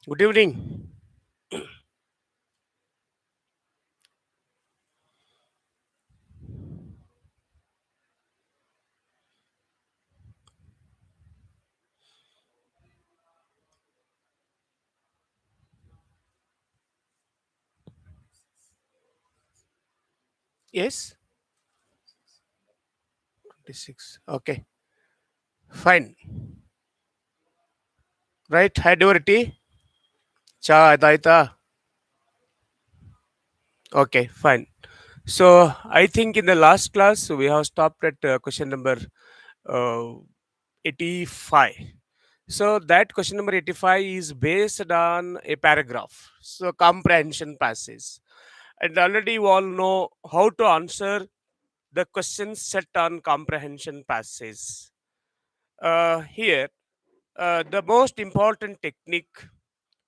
Good evening. Yes, 26. Okay, fine. Right, had your tea? Cha, daita. Okay, fine. So, I think in the last class we have stopped at question number uh, 85. So, that question number 85 is based on a paragraph. So, comprehension passage. And already you all know how to answer the questions set on comprehension passage. Here, the most important technique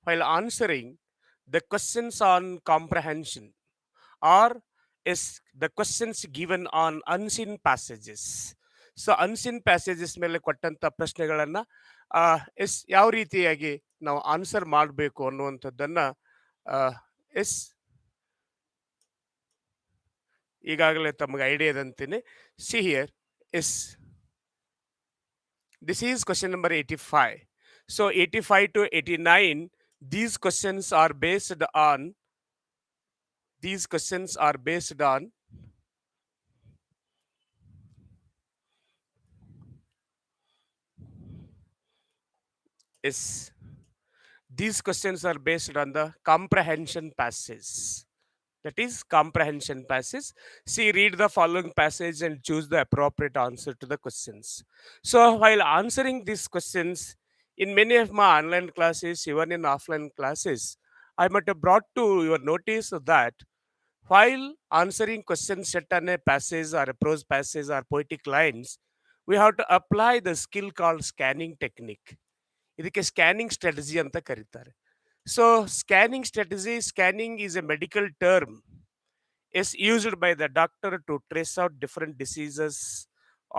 while answering the questions on comprehension or is the questions given on unseen passages. So ಅನ್ಸಿನ್ passages ಮೇಲೆ ಕೊಟ್ಟಂತ ಪ್ರಶ್ನೆಗಳನ್ನ S ಯಾವ ರೀತಿಯಾಗಿ ನಾವು answer ಮಾಡಬೇಕು ಅನ್ನುವಂಥದ್ದನ್ನ yes ಈಗಾಗಲೇ ತಮಗೆ ಐಡಿಯಾ ಇದಂತೀನಿ. See here yes this is question number 85. So 85 to 89, these questions are based on these questions are based on is these questions are based on the comprehension passage. That is comprehension passage. See, read the following passage and choose the appropriate answer to the questions. So while answering these questions in many of my online classes, even in offline classes, I might have brought to your notice that while answering questions set on a passage or a prose passage or poetic lines, we have to apply the skill called scanning technique. ಇದಕ್ಕೆ scanning strategy ಅಂತ ಕರೀತಾರೆ. So scanning is a medical term is used by the doctor to trace out different diseases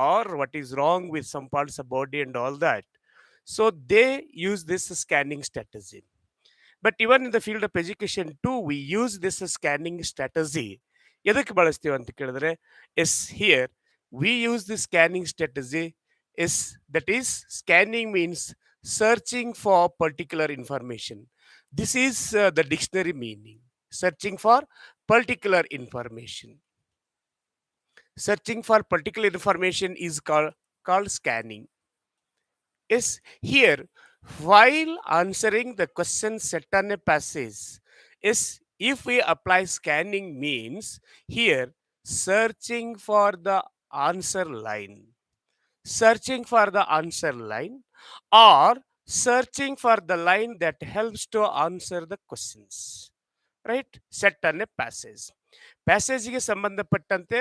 or what is wrong with some parts of body and all that. So they use this scanning strategy. But even in the field of education too, we use this scanning strategy. ಎದಕ್ಕೆ ಬಳಸ್ತೀವಿ ಅಂತ ಕೇಳಿದ್ರೆ S here we use the scanning strategy as that is scanning means searching for particular information. This is the dictionary meaning. Searching for particular information. Searching for particular information is called scanning. Is here while answering the question set on a passage is if we apply scanning means here searching for the answer line, searching for the answer line or searching for the line that helps to answer the questions, right, set on a passage. ಪ್ಯಾಸೇಜ್ಗೆ ಸಂಬಂಧಪಟ್ಟಂತೆ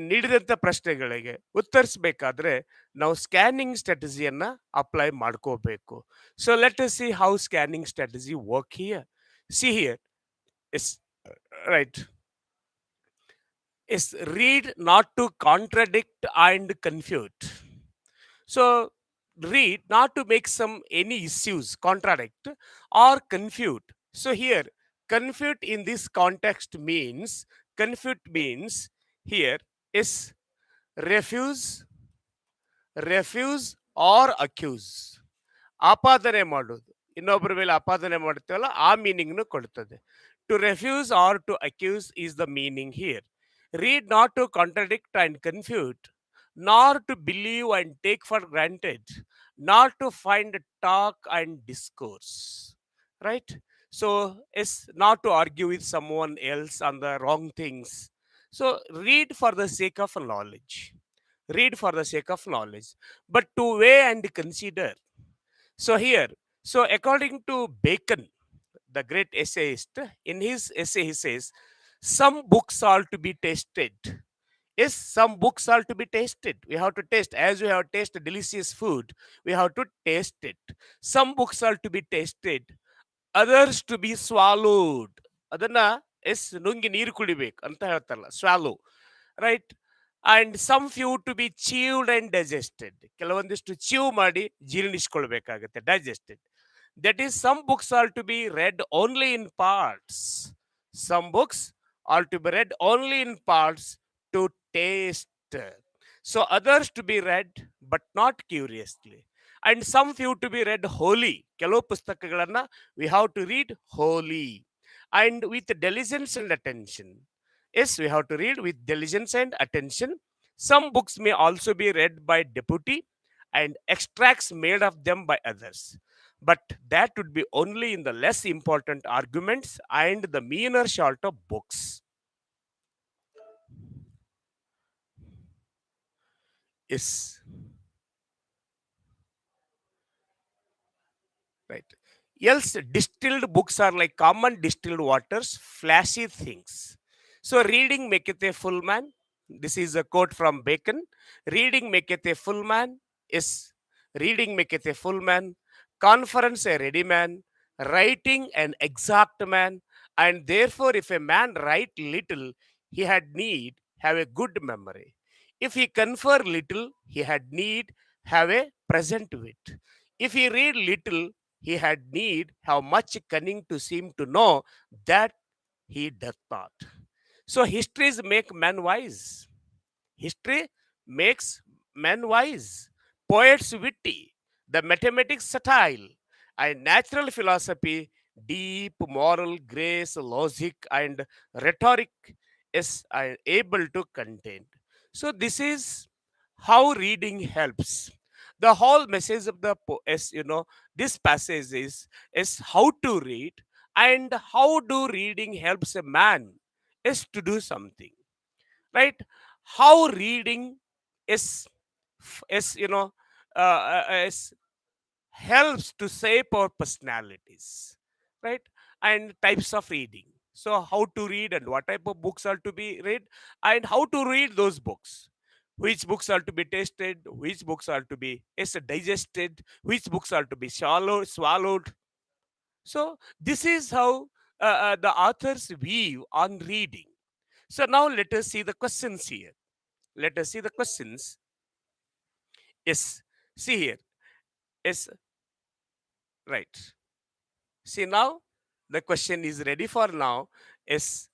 ನೀಡಿದಂಥ ಪ್ರಶ್ನೆಗಳಿಗೆ ಉತ್ತರಿಸಬೇಕಾದ್ರೆ ನಾವು scanning ಸ್ಟ್ರಾಟಜಿಯನ್ನ apply ಮಾಡ್ಕೋಬೇಕು. So let us see how scanning strategy work here. See here is right is read not to contradict and confute. So read not to make some any issues contradict or confute. So here confute in this context means confute means here is refuse refuse or accuse. ಆಪಾದನೆ ಮಾಡೋದು, ಇನ್ನೊಬ್ಬರ ಮೇಲೆ ಆಪಾದನೆ ಮಾಡ್ತೀವಲ್ಲ ಆ ಮೀನಿಂಗ್ನು ಕೊಡ್ತದೆ. To refuse or to accuse is the meaning here. Read not to contradict and confute, nor to believe and take for granted, not to find talk and discourse. Right? So it's not to argue with someone else on the wrong things. So read for the sake of knowledge. Read for the sake of knowledge, but to weigh and consider. So here, so according to Bacon, the great essayist, in his essay he says, some books are to be tasted. Yes, some books are to be tasted. We have to taste. As we have tasted delicious food, we have to taste it. Some books are to be tasted, others to be swallowed. ಅದನ್ನ yes ನುಂಗಿ ನೀರು ಕುಡಿಬೇಕು ಅಂತ ಹೇಳ್ತಾರಲ್ಲ, swallow, right. And some few to be chewed and digested. ಕೆಲವೊಂದಿಷ್ಟು chew ಮಾಡಿ ಜೀರ್ಣಿಸ್ಕೊಳ್ಬೇಕಾಗುತ್ತೆ, digested. That is, some books are to be read only in parts. Some books are to be read only in parts to taste. So others to be read but not curiously. And some few to be read wholly. ಕೆಲವು ಪುಸ್ತಕಗಳನ್ನ we have to read wholly and with diligence and attention. Yes, we have to read with diligence and attention. Some books may also be read by deputy and extracts made of them by others, but that would be only in the less important arguments and the meaner sort of books. Yes, right. Else, distilled books are like common distilled waters, flashy things. So, reading maketh a full man. This is a quote from Bacon. Reading maketh a full man. Is reading maketh a full man. Conference a ready man. Writing an exact man. And therefore, if a man write little, he had need have a good memory. If he confer little, he had need have a present wit. If he read little, he had need have much cunning to seem to know that he doth not. So histories make men wise. History makes men wise. Poets witty. The mathematics subtle. And natural philosophy deep moral grace, logic, and rhetoric is able to contain. So this is how reading helps. The whole message of the is, this passage is how to read and how do reading helps a man is to do something, right? How reading is is is helps to shape our personalities, right? And types of reading. So how to read and what type of books are to be read and how to read those books, which books are to be tasted, which books are to be digested, which books are to be swallowed. So this is how the authors view on reading. So now let us see the questions here. Let us see the questions. Yes, see here. Yes, right. See now, the question is ready for now. Yes,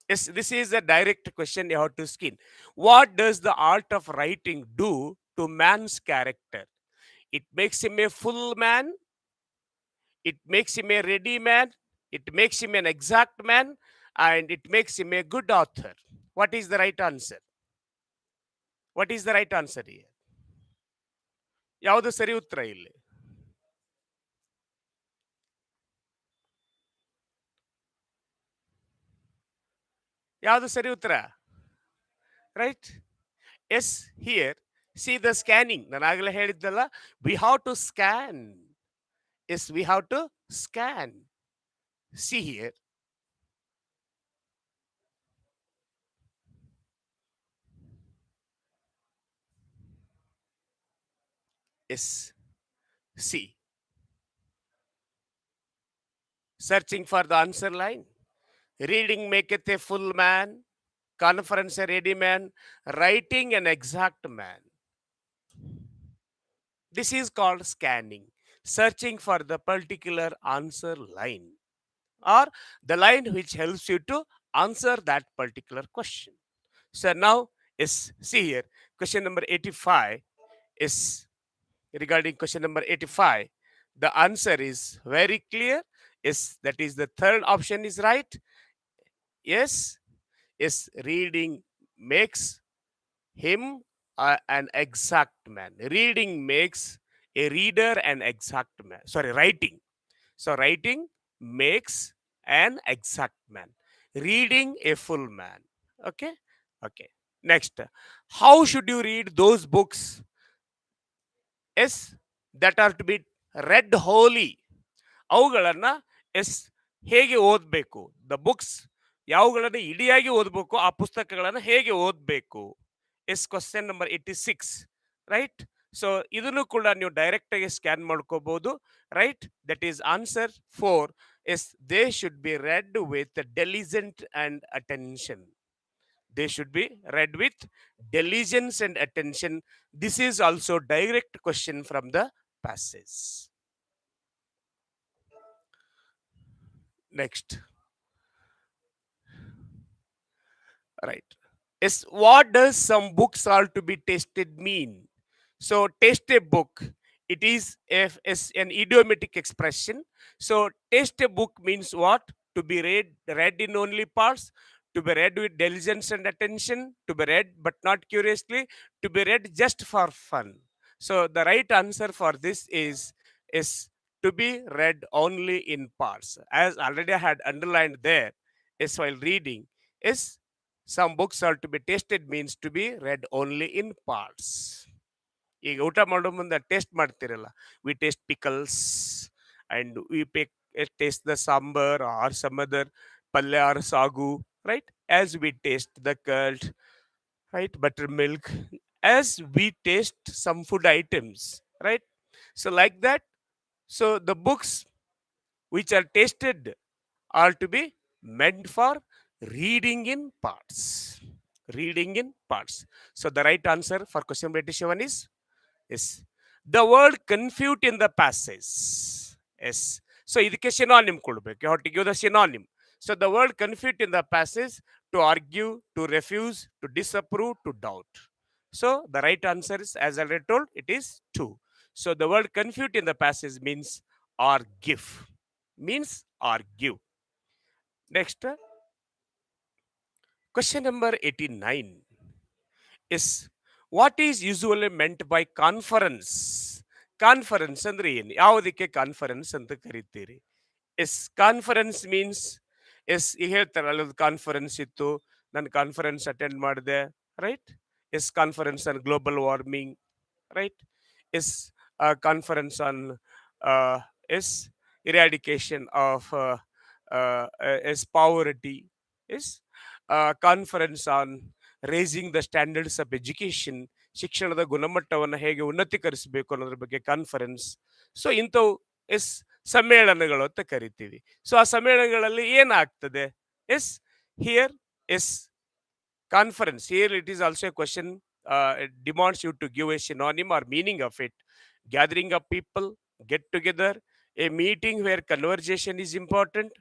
yes, this is a direct question you have to skin. What does the art of writing do to man's character? It makes him a full man, it makes him a ready man, it makes him an exact man, and it makes him a good author. What is the right answer? What is the right answer here? ಯಾವುದು ಸರಿ ಉತ್ತರ ಇಲ್ಲಿ? ಯಾವುದು ಸರಿ ಉತ್ತರ? Right? Yes, here. See the scanning. ನಾನು ಆಗಲೇ ಹೇಳಿದ್ದಲ್ಲ, we have to scan. Yes, we have to scan. See here. Yes, see. Searching for the answer line. Reading maketh a full man. Conference a ready man. Writing an exact man. This is called scanning. Searching for the particular answer line or the line which helps you to answer that particular question. So now is see here question number 85 is regarding question number 85. The answer is very clear. Is that is the third option is right. Yes, is reading makes him an exact man. Reading makes a reader an exact man. Sorry, writing. So writing makes an exact man. Reading a full man. Okay? Okay. Next. How should you read those books? Yes, that are to be read wholly. ಅವುಗಳನ್ನ S ಹೇಗೆ ಓದಬೇಕು? The books ಯಾವುಗಳನ್ನ ಇಡಿಯಾಗಿ ಓದಬೇಕು, ಆ ಪುಸ್ತಕಗಳನ್ನು ಹೇಗೆ ಓದಬೇಕು? Yes question number 86, right? So ಇದನ್ನು ಕೂಡ ನೀವು ಡೈರೆಕ್ಟ್ ಆಗಿ ಸ್ಕ್ಯಾನ್ ಮಾಡ್ಕೋಬಹುದು, right? That is answer 4. Yes they should be read with diligent and attention. They should be read with diligence and attention. This is also direct question from the passage. Next, right. Yes, what does some books are to be tasted mean? So, taste a book. It is an idiomatic expression. So, taste a book means what? To be read in only parts, to be read with diligence and attention, to be read but not curiously, to be read just for fun. So, the right answer for this is to be read only in parts. As already I had underlined there, is while reading, is some books are to be tasted means to be read only in parts. ಈಗ ಊಟ ಮಾಡೋ ಮುಂದೆ taste ಮಾಡ್ತಿರಲ್ಲ, we taste pickles and we taste the sambar or some other palya or sagu, right? As we taste the curd, right, buttermilk, as we taste some food items, right? So like that, so the books which are tasted are to be meant for reading in parts. Reading in parts. So the right answer for question number 87 is the word confute in the passage. Yes. So ಇದಕ್ಕೆ synonym ಕೊಡ್ಬೇಕು. You have to give the synonym. So the word confute in the passage, to argue, to refuse, to disapprove, to doubt. So the right answer is, as I already told, it is two. So the word confute in the passage means argue. Means argue. Next, question number 89 is what is usually meant by conference? Conference ಅಂದ್ರೆ ಏನು? ಯಾವುದಕ್ಕೆ conference ಅಂತ ಕರಿತೀರಿ? Yes, conference means, yes ಈಗ ಹೇಳ್ತಾರೆ ಅಲ್ಲೊಂದು conference ಇತ್ತು, ನಾನು ಕಾನ್ಫರೆನ್ಸ್ ಅಟೆಂಡ್ ಮಾಡಿದೆ, right? Yes, conference on global warming, right? Is a conference on is eradication of is poverty, is a conference on raising the standards of education, ಶಿಕ್ಷಣದ ಗುಣಮಟ್ಟವನ್ನು ಹೇಗೆ ಉನ್ನತೀಕರಿಸಬೇಕು ಅನ್ನೋದ್ರ ಬಗ್ಗೆ ಕಾನ್ಫರೆನ್ಸ್. ಸೊ ಇಂಥವು ಎಸ್ ಸಮ್ಮೇಳನಗಳು ಅಂತ ಕರಿತೀವಿ. ಸೊ ಆ ಸಮ್ಮೇಳನಗಳಲ್ಲಿ ಏನಾಗ್ತದೆ? Yes, here yes conference, here it is also a question, it demands you to give a synonym or meaning of it. Gathering of people, get together, a meeting where conversation is important,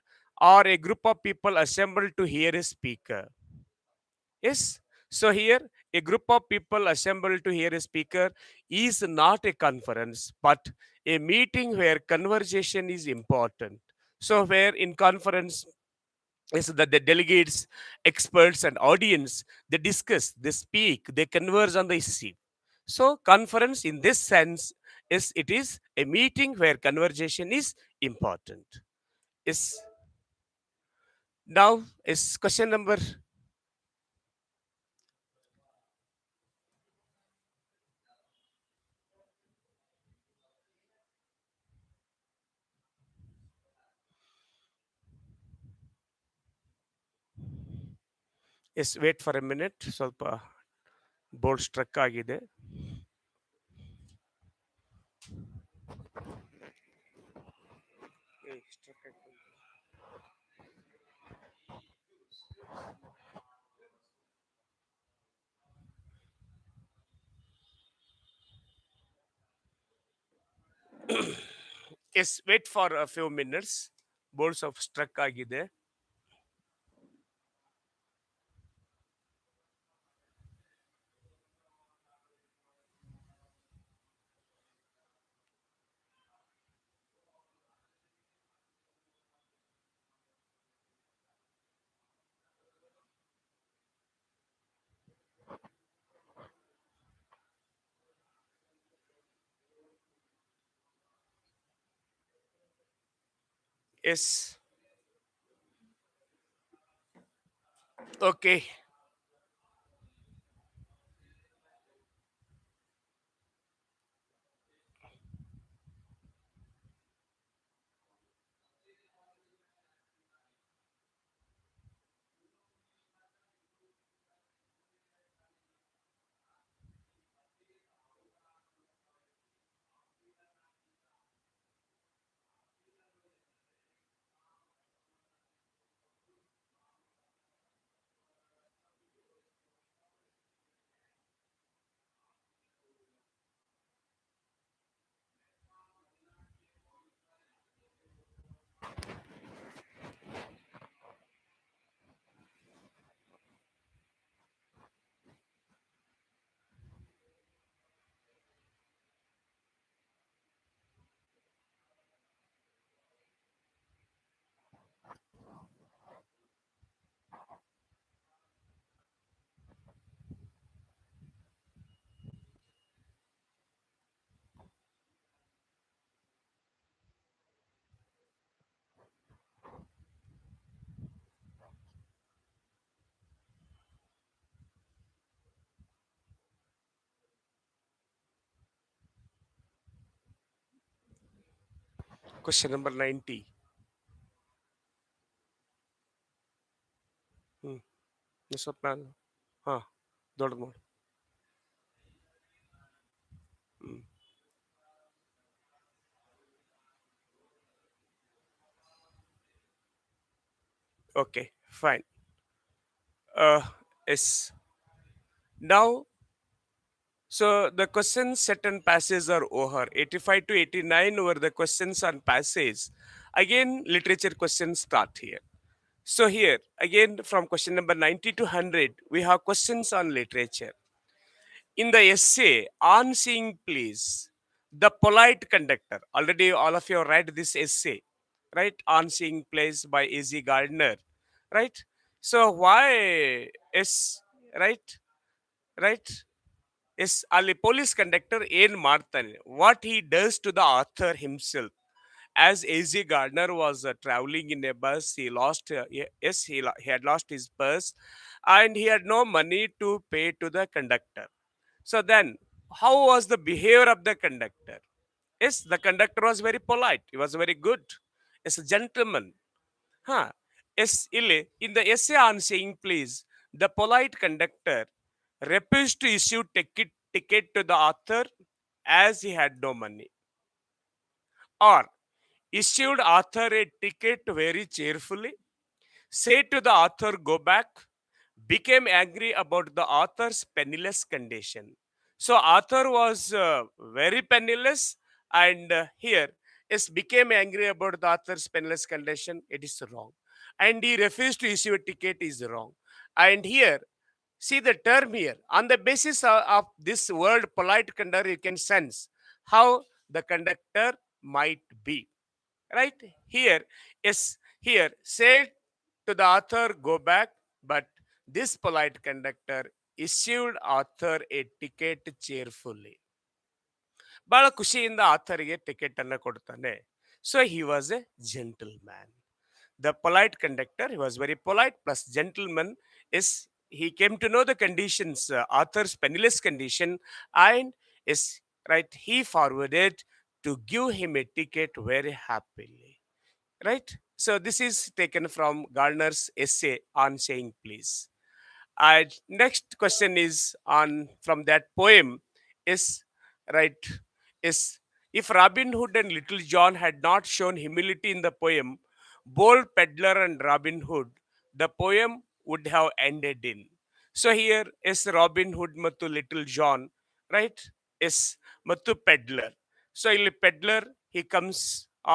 or a group of people assembled to hear a speaker. Yes, so here a group of people assembled to hear a speaker is not a conference but a meeting where conversation is important. So where in conference is that the delegates, experts, and audience, they discuss, they speak, they converse on the issue. So conference in this sense is, it is a meeting where conversation is important. Is now is question number is, wait for a minute, ಸ್ವಲ್ಪ board struck ಆಗಿದೆ. Yes, wait for a few minutes, boards of struck ಆಗಿದೆ. Yes, okay. Question number 90. ಹ್ಞೂ ಸ್ವಲ್ಪ ನಾನು ಹಾಂ ದೊಡ್ಡದು ಮಾಡಿ. ಹ್ಞೂ okay fine. Yes now. So the questions set and passages are over. 85 to 89 were the questions on passage. Again, literature questions start here. So here, again, from question number 90 to 100, we have questions on literature. In the essay, On Seeing Please, the polite conductor, already all of you have read this essay, right? On Seeing Please by A.Z. Gardner, right? So why is, right? Right? Yes ಅಲ್ಲಿ police conductor ಏನ್ ಮಾಡ್ತಾನೆ, what he does to the author himself. As A.Z. Gardner was traveling in a bus, he lost, yes, he had lost his purse and he had no money to pay to the conductor. So then, how was the behavior of the conductor? Yes, the conductor was very polite, he was very good, as a gentleman. Huh. Yes, in the essay on saying please, the polite conductor refused to issue ticket to the author as he had no money, or issued author a ticket very cheerfully, said to the author go back, became angry about the author's penniless condition. So author was very penniless, and here is became angry about the author's penniless condition. It is wrong, and he refused to issue a ticket is wrong. And here, see the term here. On the basis of this word polite conductor, you can sense how the conductor might be. Right here is here said to the author go back, but this polite conductor issued author a ticket cheerfully. ಬಹಳ ಖುಷಿಯಿಂದ ಆಥರ್ಗೆ ticket ಅನ್ನ ಕೊಡ್ತಾನೆ. So he was A gentleman. The polite conductor, he was very polite plus gentleman, is he came to know the conditions, author's penniless condition, and is right he forwarded to give him a ticket very happily. Right? So this is taken from Gardner's essay on saying please. Next question is on from that poem is right is if Robin Hood and Little John had not shown humility in the poem, Bold Peddler and Robin Hood, the poem would have ended in. So here is Robin Hood ಮತ್ತು Little John, right? Is ಮತ್ತು Peddler. So ಇಲ್ಲಿ Peddler he comes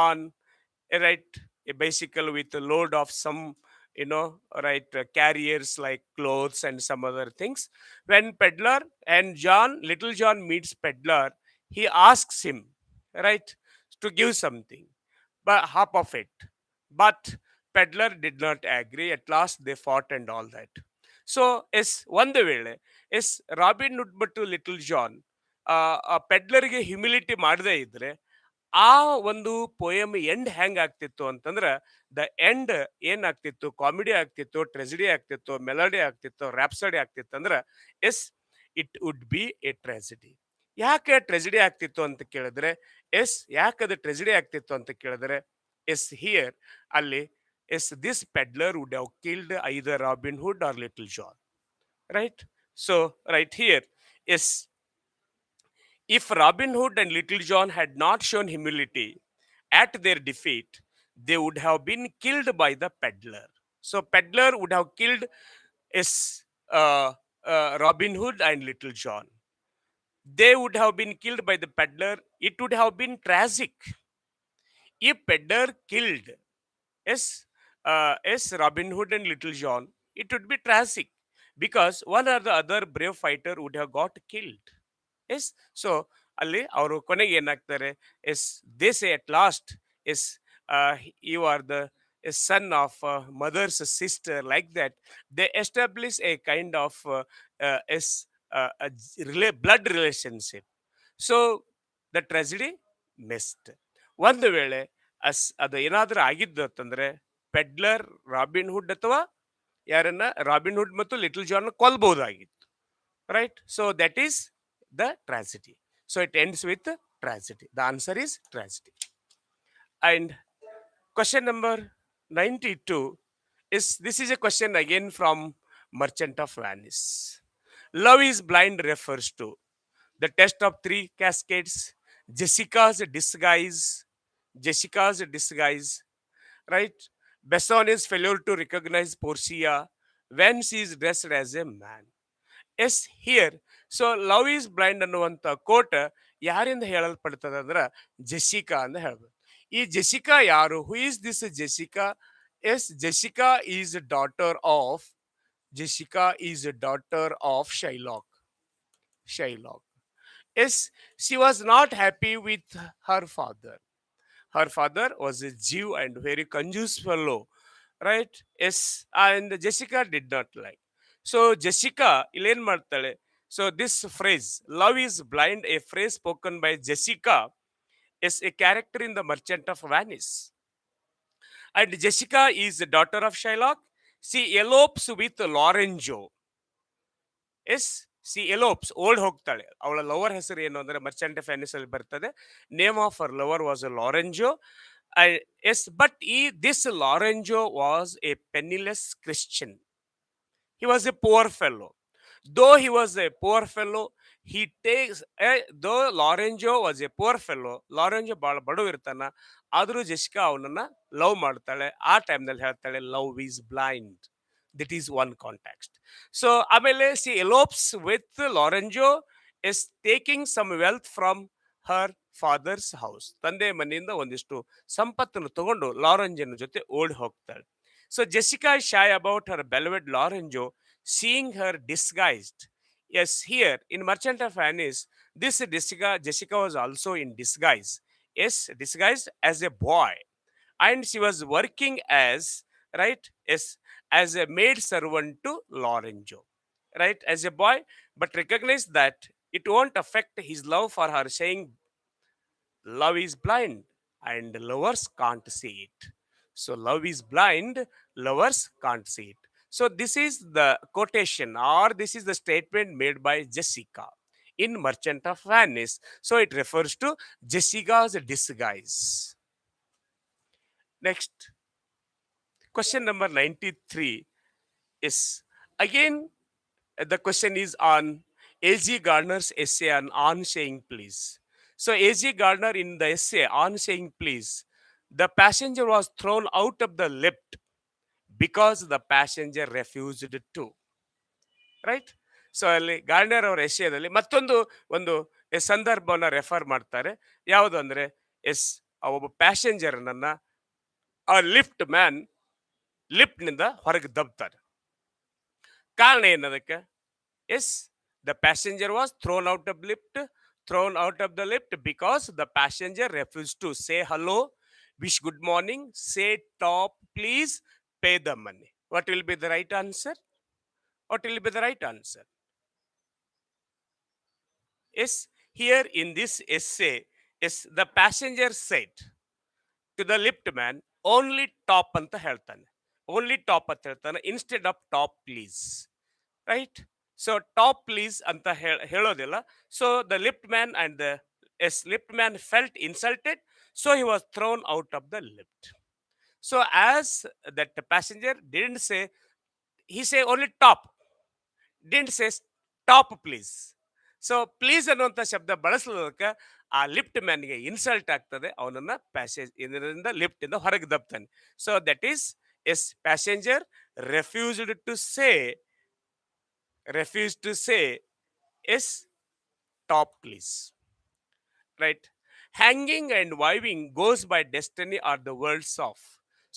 on, right, a bicycle with a load of some, right, carriers like clothes and some other things. When Peddler and Little John meets Peddler, he asks him, right, to give something, but half of it. But Peddler did not agree. At last they fought and all that. So is ಒಂದು ವೇಳೆ S robin wood ಮತ್ತು Little John ಪೆಡ್ಲರ್ಗೆ humility ಮಾಡದೇ ಇದ್ರೆ ಆ ಒಂದು poem end ಹೆಂಗ್ ಆಗ್ತಿತ್ತು ಅಂತಂದ್ರೆ ದ ಎಂಡ್ ಏನಾಗ್ತಿತ್ತು, ಕಾಮಿಡಿ ಆಗ್ತಿತ್ತು, ಟ್ರೆಜಿಡಿ ಆಗ್ತಿತ್ತು, ಮೆಲಡಿ ಆಗ್ತಿತ್ತು, ರ್ಯಾಪ್ಸಡಿ ಆಗ್ತಿತ್ತು ಅಂದ್ರೆ yes it would be a tragedy. ಯಾಕೆ ಟ್ರೆಜಿಡಿ ಆಗ್ತಿತ್ತು ಅಂತ ಕೇಳಿದ್ರೆ ಎಸ್ ಯಾಕದು ಟ್ರೆಜಿಡಿ ಆಗ್ತಿತ್ತು ಅಂತ ಕೇಳಿದ್ರೆ ಎಸ್ ಹಿಯರ್ ಅಲ್ಲಿ yes this peddler would have killed either Robin Hood or little John, right? So right here yes if Robin Hood and Little John had not shown humility at their defeat, they would have been killed by the peddler. So, peddler would have killed Robin Hood and Little John. They would have been killed by the peddler. It would have been tragic if peddler killed Robin Hood and Little John. It would be tragic because one or the other brave fighter would have got killed. Yes so ಅಲ್ಲಿ ಅವರು ಕೊನೆಗೆ ಏನಾಗ್ತಾರೆ yes they say at last yes you are the son of mother's sister like that they establish a kind of yes blood relationship. So the tragedy missed. ಒಂದು ವೇಳೆ ಅದು ಏನಾದರೂ ಆಗಿದ್ದು ಅಂತಂದ್ರೆ ಪೆಡ್ಲರ್ ರಾಬಿನ್ ಹುಡ್ ಅಥವಾ ಯಾರನ್ನ ರಾಬಿನ್ ಹುಡ್ ಮತ್ತು Little John ಕೊಲ್ಬಹುದಾಗಿತ್ತು, right? So that is the tragedy. So it ends with tragedy. The answer is tragedy. And question number 92 is, this is a question again from Merchant of Venice. Love is blind refers to the test of three cascades, Jessica's disguise, Jessica's disguise, right? Besson's failure to recognize Portia when she is dressed as a man. Yes here so love is blind ಅನ್ನುವಂಥ quote ಯಾರಿಂದ ಹೇಳಲ್ಪಡ್ತದೆ ಅಂದ್ರೆ Jessica ಅಂತ ಹೇಳ್ಬೋದು. ಈ Jessica ಯಾರು? Who is this Jessica? Yes, Jessica is daughter of Jessica is daughter of Shylock. Shylock. Yes, she was not happy with her father. Her father was a Jew and very conjuice fellow, right? Yes, and Jessica did not like. So Jessica ಇಲ್ಲೇನ್ ಮಾಡ್ತಾಳೆ? So this phrase, love is blind, a phrase spoken by Jessica, is a character in the Merchant of Venice. And Jessica is the daughter of Shylock. She elopes with Lorenzo. Yes, she elopes, ಓಲ್ಡ್ ಹೋಗ್ತಾಳೆ. ಅವಳ lover ಹೆಸರು ಏನು ಅಂದ್ರೆ Merchant of Venice ಅಲ್ಲಿ ಬರ್ತದೆ. Name of ಅವರ್ lover was Lorenzo. Yes, but ಈ this Lorenzo was a penniless Christian. He was a poor fellow. Though he was a poor fellow, he takes, though Lorenzo was a poor fellow, Lorenzo ಬಹಳ ಬಡವ ಇರ್ತಾನ, ಆದರೂ Jessica ಅವನನ್ನ love ಮಾಡ್ತಾಳೆ. ಆ ಟೈಮ್ನಲ್ಲಿ ಹೇಳ್ತಾಳೆ love is blind. That is one context. So ಆಮೇಲೆ she elopes with Lorenzo, is taking some wealth from her father's house. ತಂದೆ ಮನೆಯಿಂದ ಒಂದಿಷ್ಟು ಸಂಪತ್ತನ್ನು ತಗೊಂಡು ಲಾರೆಂಜೋನ ಜೊತೆ ಓಡಿ ಹೋಗ್ತಾಳೆ. So Jessica is shy about her beloved Lorenzo, seeing her disguised. Yes, here in Merchant of Venice, this Jessica was also in disguise. Yes, disguised as a boy, and she was working as, right, yes, as a maid servant to Lorenzo, right, as a boy, but recognize that it won't affect his love for her, saying love is blind and lovers can't see it. So love is blind, lovers can't see it. So this is the quotation, or this is the statement made by Jessica in Merchant of Venice. So it refers to Jessica's disguise. Next, question number 93 is again, the question is on A.G. Gardner's essay on saying please. So A.G. Gardner in the essay on saying please, the passenger was thrown out of the lift because the passenger refused to. Right. So ಅಲ್ಲಿ Gardner ಅವರ ಎಸ್ಸೇದಲ್ಲಿ ಮತ್ತೊಂದು ಒಂದು ಸಂದರ್ಭವನ್ನ refer ಮಾಡ್ತಾರೆ. ಯಾವುದು ಅಂದ್ರೆ, S, ಒಬ್ಬ ಪ್ಯಾಸೆಂಜರ್ನನ್ನ ಆ lift man ಲಿಫ್ಟ್ನಿಂದ ಹೊರಗೆ ದಬ್ತಾರೆ. ಕಾರಣ ಏನದಕ್ಕೆ? Yes, the passenger was thrown out of lift, thrown out of the lift because the passenger refuse to say hello, wish good morning, say top, please, pay the money. What will be the right answer? What will be the right answer? Yes, here in this essay, yes, the passenger said to the lift man, only top anta ಹೇಳ್ತಾನೆ, only top ಅಂತ ಹೇಳ್ತಾನೆ instead of top please, right? So top please ಅಂತ ಹೇಳೋದಿಲ್ಲ. So the lift man and the lift man felt insulted, so he was thrown out of the lift. So as that the passenger didn't say, he say only top, didn't say stop please. So please ಅನ್ನುವಂಥ ಶಬ್ದ ಬಳಸೋದಕ್ಕೆ ಆ lift ಮ್ಯಾನ್ಗೆ insult ಆಗ್ತದೆ, ಅವನನ್ನ passage ಇದರಿಂದ lift ಇಂದ ಹೊರಗೆ ದಬ್ತಾನೆ. So that is, yes, passenger refused to say stop please, right. Hanging and wiving goes by destiny are the words of.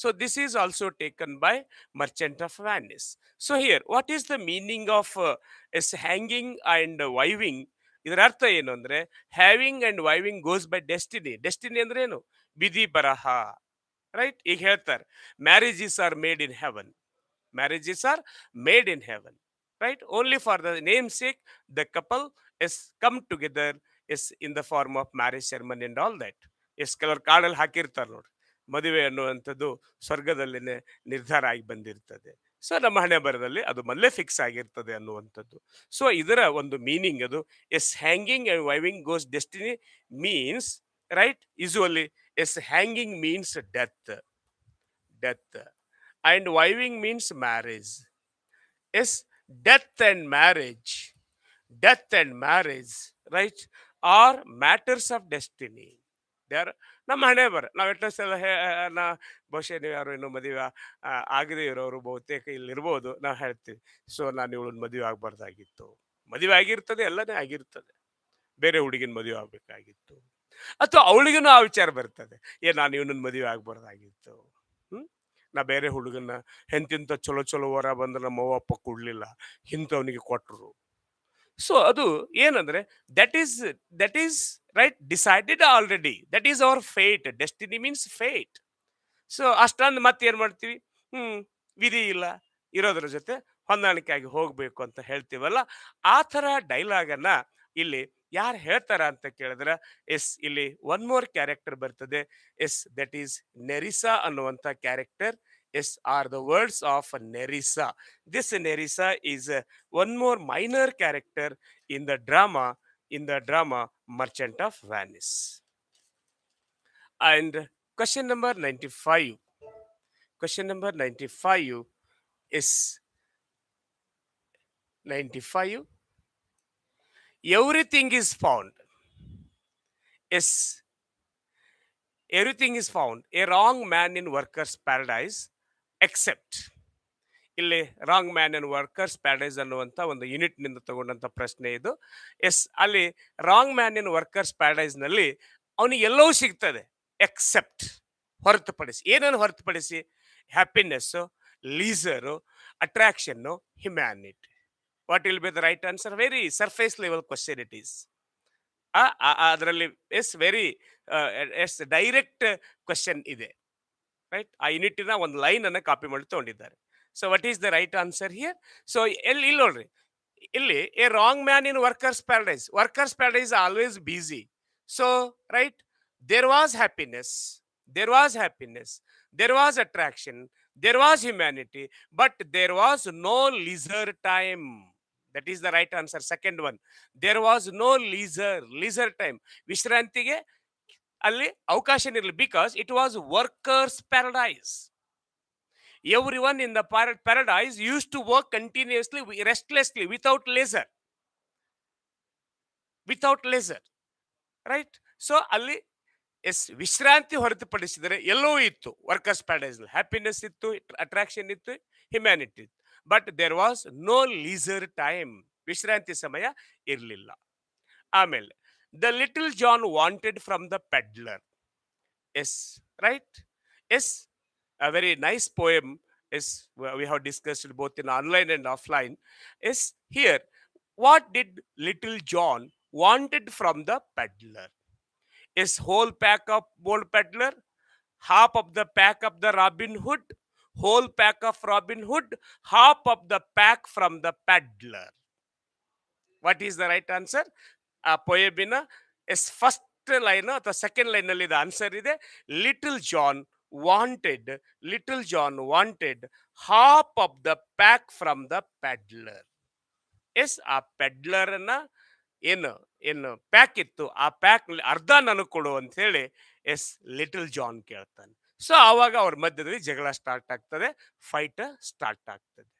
So this is also taken by Merchant of Venice. So here, what is the meaning of is hanging and wiving? ಇದರ ಅರ್ಥ ಏನು ಅಂದ್ರೆ, having and wiving goes by destiny. Destiny ಅಂದ್ರೆ ಏನು? ವಿಧಿ ಬರಹ, right. ಈಗ ಹೇಳ್ತಾರೆ marriages are made in heaven, marriages are made in heaven, right? Only for the namesake, the couple is come together is in the form of marriage ceremony and all that. Yes, ಕೆಲವರು ಕಾಡಲ್ಲಿ ಹಾಕಿರ್ತಾರೆ ನೋಡಿ, ಮದುವೆ ಅನ್ನುವಂಥದ್ದು ಸ್ವರ್ಗದಲ್ಲಿನೇ ನಿರ್ಧಾರ ಆಗಿ ಬಂದಿರ್ತದೆ. So ನಮ್ಮ ಹಣೆ ಬರದಲ್ಲಿ ಅದು ಮೊದಲೇ ಫಿಕ್ಸ್ ಆಗಿರ್ತದೆ ಅನ್ನುವಂಥದ್ದು. ಸೊ ಇದರ ಒಂದು ಮೀನಿಂಗ್ ಅದು, yes, hanging and wiving goes destiny means, right, usually Yes, hanging means death. And wiving means marriage. Yes, death and marriage, death and marriage, right, are matters of destiny. They are ನಮ್ಮ ಹಣೆ ಬರ. ನಾವು ಎಷ್ಟೋ ಸಲ ನಾ ಬಹುಶಃ ನೀವು ಯಾರು ಇನ್ನೂ ಮದುವೆ ಆಗದೇ ಇರೋರು ಬಹುತೇಕ ಇಲ್ಲಿರ್ಬೋದು. ನಾವು ಹೇಳ್ತೀವಿ, ಸೊ ನಾನು ಇವಳನ್ನ ಮದುವೆ ಆಗಬಾರ್ದಾಗಿತ್ತು. ಮದುವೆ ಆಗಿರ್ತದೆ, ಎಲ್ಲನೇ ಆಗಿರ್ತದೆ, ಬೇರೆ ಹುಡುಗಿನ ಮದುವೆ ಆಗ್ಬೇಕಾಗಿತ್ತು. ಅಥವಾ ಅವಳಿಗೂ ಆ ವಿಚಾರ ಬರ್ತದೆ, ನಾನು ಇವನನ್ನ ಮದುವೆ ಆಗ್ಬಾರ್ದಾಗಿತ್ತು. ಹ್ಮ್ ನಾ ಬೇರೆ ಹುಡುಗನ್ನ ಎಂತಿಂತ ಚಲೋ ಚಲೋ ವರ ಬಂದು ನಮ್ಮ ಅವ್ವ ಅಪ್ಪ ಕೊಡ್ಲಿಲ್ಲ, ಇಂಥವನಿಗೆ ಕೊಟ್ರು. ಸೊ ಅದು ಏನಂದ್ರೆ, that is that is right decided already. That is our fate. Destiny means fate. So ಅಷ್ಟೊಂದು ಮತ್ತೆ ಏನ್ ಮಾಡ್ತೀವಿ, ವಿಧಿ ಇಲ್ಲ, ಇರೋದ್ರ ಜೊತೆ ಹೊಂದಾಣಿಕೆಯಾಗಿ ಹೋಗ್ಬೇಕು ಅಂತ ಹೇಳ್ತೀವಲ್ಲ. ಆ ಥರ ಡೈಲಾಗನ್ನ ಇಲ್ಲಿ ಯಾರು ಹೇಳ್ತಾರ ಅಂತ ಕೇಳಿದ್ರೆ, ಎಸ್ ಇಲ್ಲಿ ಒನ್ ಮೋರ್ ಕ್ಯಾರೆಕ್ಟರ್ ಬರ್ತದೆ. ಎಸ್ ದಟ್ ಈಸ್ ನೆರಿಸಾ ಅನ್ನುವಂಥ character. Yes are the words of Nerissa. This Nerissa is one more minor character in the drama Merchant of Venice. And question number 95. Question number 95 is 95. Everything is found. Yes, everything is found. A wrong man in workers' paradise, except. ಇಲ್ಲಿ wrong man and workers paradise ಅನ್ನುವಂಥ ಒಂದು ಯೂನಿಟ್ನಿಂದ ತಗೊಂಡಂಥ ಪ್ರಶ್ನೆ ಇದು. Yes, ಅಲ್ಲಿ wrong man in workers ಪ್ಯಾರಡೈಸ್ನಲ್ಲಿ ಅವನಿಗೆ ಎಲ್ಲವೂ ಸಿಗ್ತದೆ, ಎಕ್ಸೆಪ್ಟ್, ಹೊರತುಪಡಿಸಿ. ಏನನ್ನು ಹೊರತುಪಡಿಸಿ? Happiness, leisure, attraction, humanity. What will be the right answer? Very surface level question it is. ಅದರಲ್ಲಿ yes very yes direct question ಇದೆ, ರೈಟ್. ಆ ಯೂನಿಟಿನ ಒಂದು ಲೈನ್ ಅನ್ನು ಕಾಪಿ ಮಾಡಿ ತಗೊಂಡಿದ್ದಾರೆ. So what is the right answer here? So ಇಲ್ಲಿ ನೋಡ್ರಿ, ಇಲ್ಲಿ a wrong man in workers paradise. Workers paradise always busy. So right, there was happiness, there was happiness, there was attraction, there was humanity, but there was no leisure time. That is the right answer. Second one, there was no leisure time. ವಿಶ್ರಾಂತಿಗೆ ಅಲ್ಲಿ ಅವಕಾಶ ಇರಲಿ, because it was workers paradise. Everyone in the paradise used to work continuously, restlessly, without leisure. Right? So ಅಲ್ಲಿ yes ವಿಶ್ರಾಂತಿ ಹೊರತುಪಡಿಸಿದರೆ ಎಲ್ಲವೂ ಇತ್ತು workers paradise. Happiness ಇತ್ತು, ಅಟ್ರಾಕ್ಷನ್ ಇತ್ತು, ಹ್ಯುಮ್ಯಾನಿಟಿ ಇತ್ತು, but there was no leisure time. ವಿಶ್ರಾಂತಿ ಸಮಯ ಇರಲಿಲ್ಲ. ಆಮೇಲೆ the little John wanted from the peddler. Yes, right. Yes, a very nice poem is we have discussed both in online and offline. Is here, what did little John wanted from the peddler? Is whole pack of old peddler, half of the pack of the Robin Hood, whole pack of Robin Hood, half of the pack from the peddler? What is the right answer? ಆ ಪೊಯಮಿನ yes first line ಅಥವಾ second line ನಲ್ಲಿ answer ಇದೆ. Little John wanted half of the pack from the peddler. Yes, ಆ peddler ಅನ್ನ ಏನು pack ಇತ್ತು, ಆ ಪ್ಯಾಕ್ ಅರ್ಧ ನನಗೆ ಕೊಡು ಅಂತ ಹೇಳಿ ಎಸ್ ಲಿಟಲ್ ಜಾನ್ ಕೇಳ್ತಾನೆ. ಸೊ ಆವಾಗ ಅವ್ರ ಮಧ್ಯದಲ್ಲಿ ಜಗಳ ಸ್ಟಾರ್ಟ್ ಆಗ್ತದೆ, ಫೈಟ್ ಸ್ಟಾರ್ಟ್ ಆಗ್ತದೆ.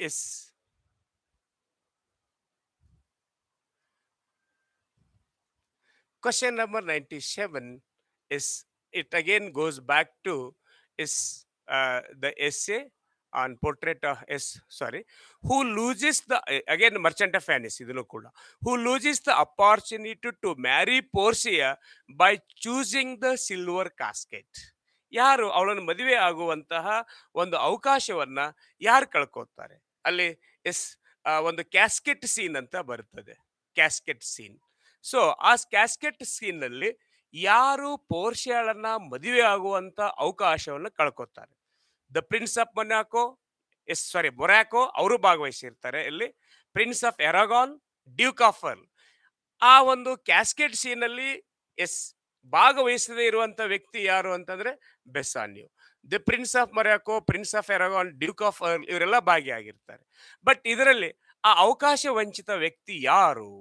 Yes, question number 97 is, it again goes back to is the essay on portrait of who loses the again Merchant of Venice idunu kuda, who loses the opportunity to marry Portia by choosing the silver casket. ಯಾರು ಅವಳನ್ನು ಮದುವೆ ಆಗುವಂತಹ ಒಂದು ಅವಕಾಶವನ್ನ ಯಾರು ಕಳ್ಕೋತಾರೆ? ಅಲ್ಲಿ S ಒಂದು casket scene ಅಂತ ಬರ್ತದೆ, ಕ್ಯಾಸ್ಕೆಟ್ ಸೀನ್. ಸೊ ಆ ಕ್ಯಾಸ್ಕೆಟ್ ಸೀನ್ ನಲ್ಲಿ ಯಾರು ಪೋರ್ಷಿಯಾಳನ್ನ ಮದುವೆ ಆಗುವಂತ ಅವಕಾಶವನ್ನು ಕಳ್ಕೊತಾರೆ? ದ ಪ್ರಿನ್ಸ್ ಆಫ್ ಮೊರಾಕೋ ಅವರು ಭಾಗವಹಿಸಿರ್ತಾರೆ. ಇಲ್ಲಿ prince of Aragon, duke of Earl. ಆ ಒಂದು ಕ್ಯಾಸ್ಕೆಟ್ ಸೀನ್ ಅಲ್ಲಿ ಎಸ್ ಭಾಗವಹಿಸದೇ ಇರುವಂತ ವ್ಯಕ್ತಿ ಯಾರು ಅಂತಂದ್ರೆ Bassanio. The prince of Morocco, prince of Aragon, duke of Earl ಇವರೆಲ್ಲ ಭಾಗಿಯಾಗಿರ್ತಾರೆ. ಬಟ್ ಇದರಲ್ಲಿ ಆ ಅವಕಾಶ ವಂಚಿತ ವ್ಯಕ್ತಿ ಯಾರು?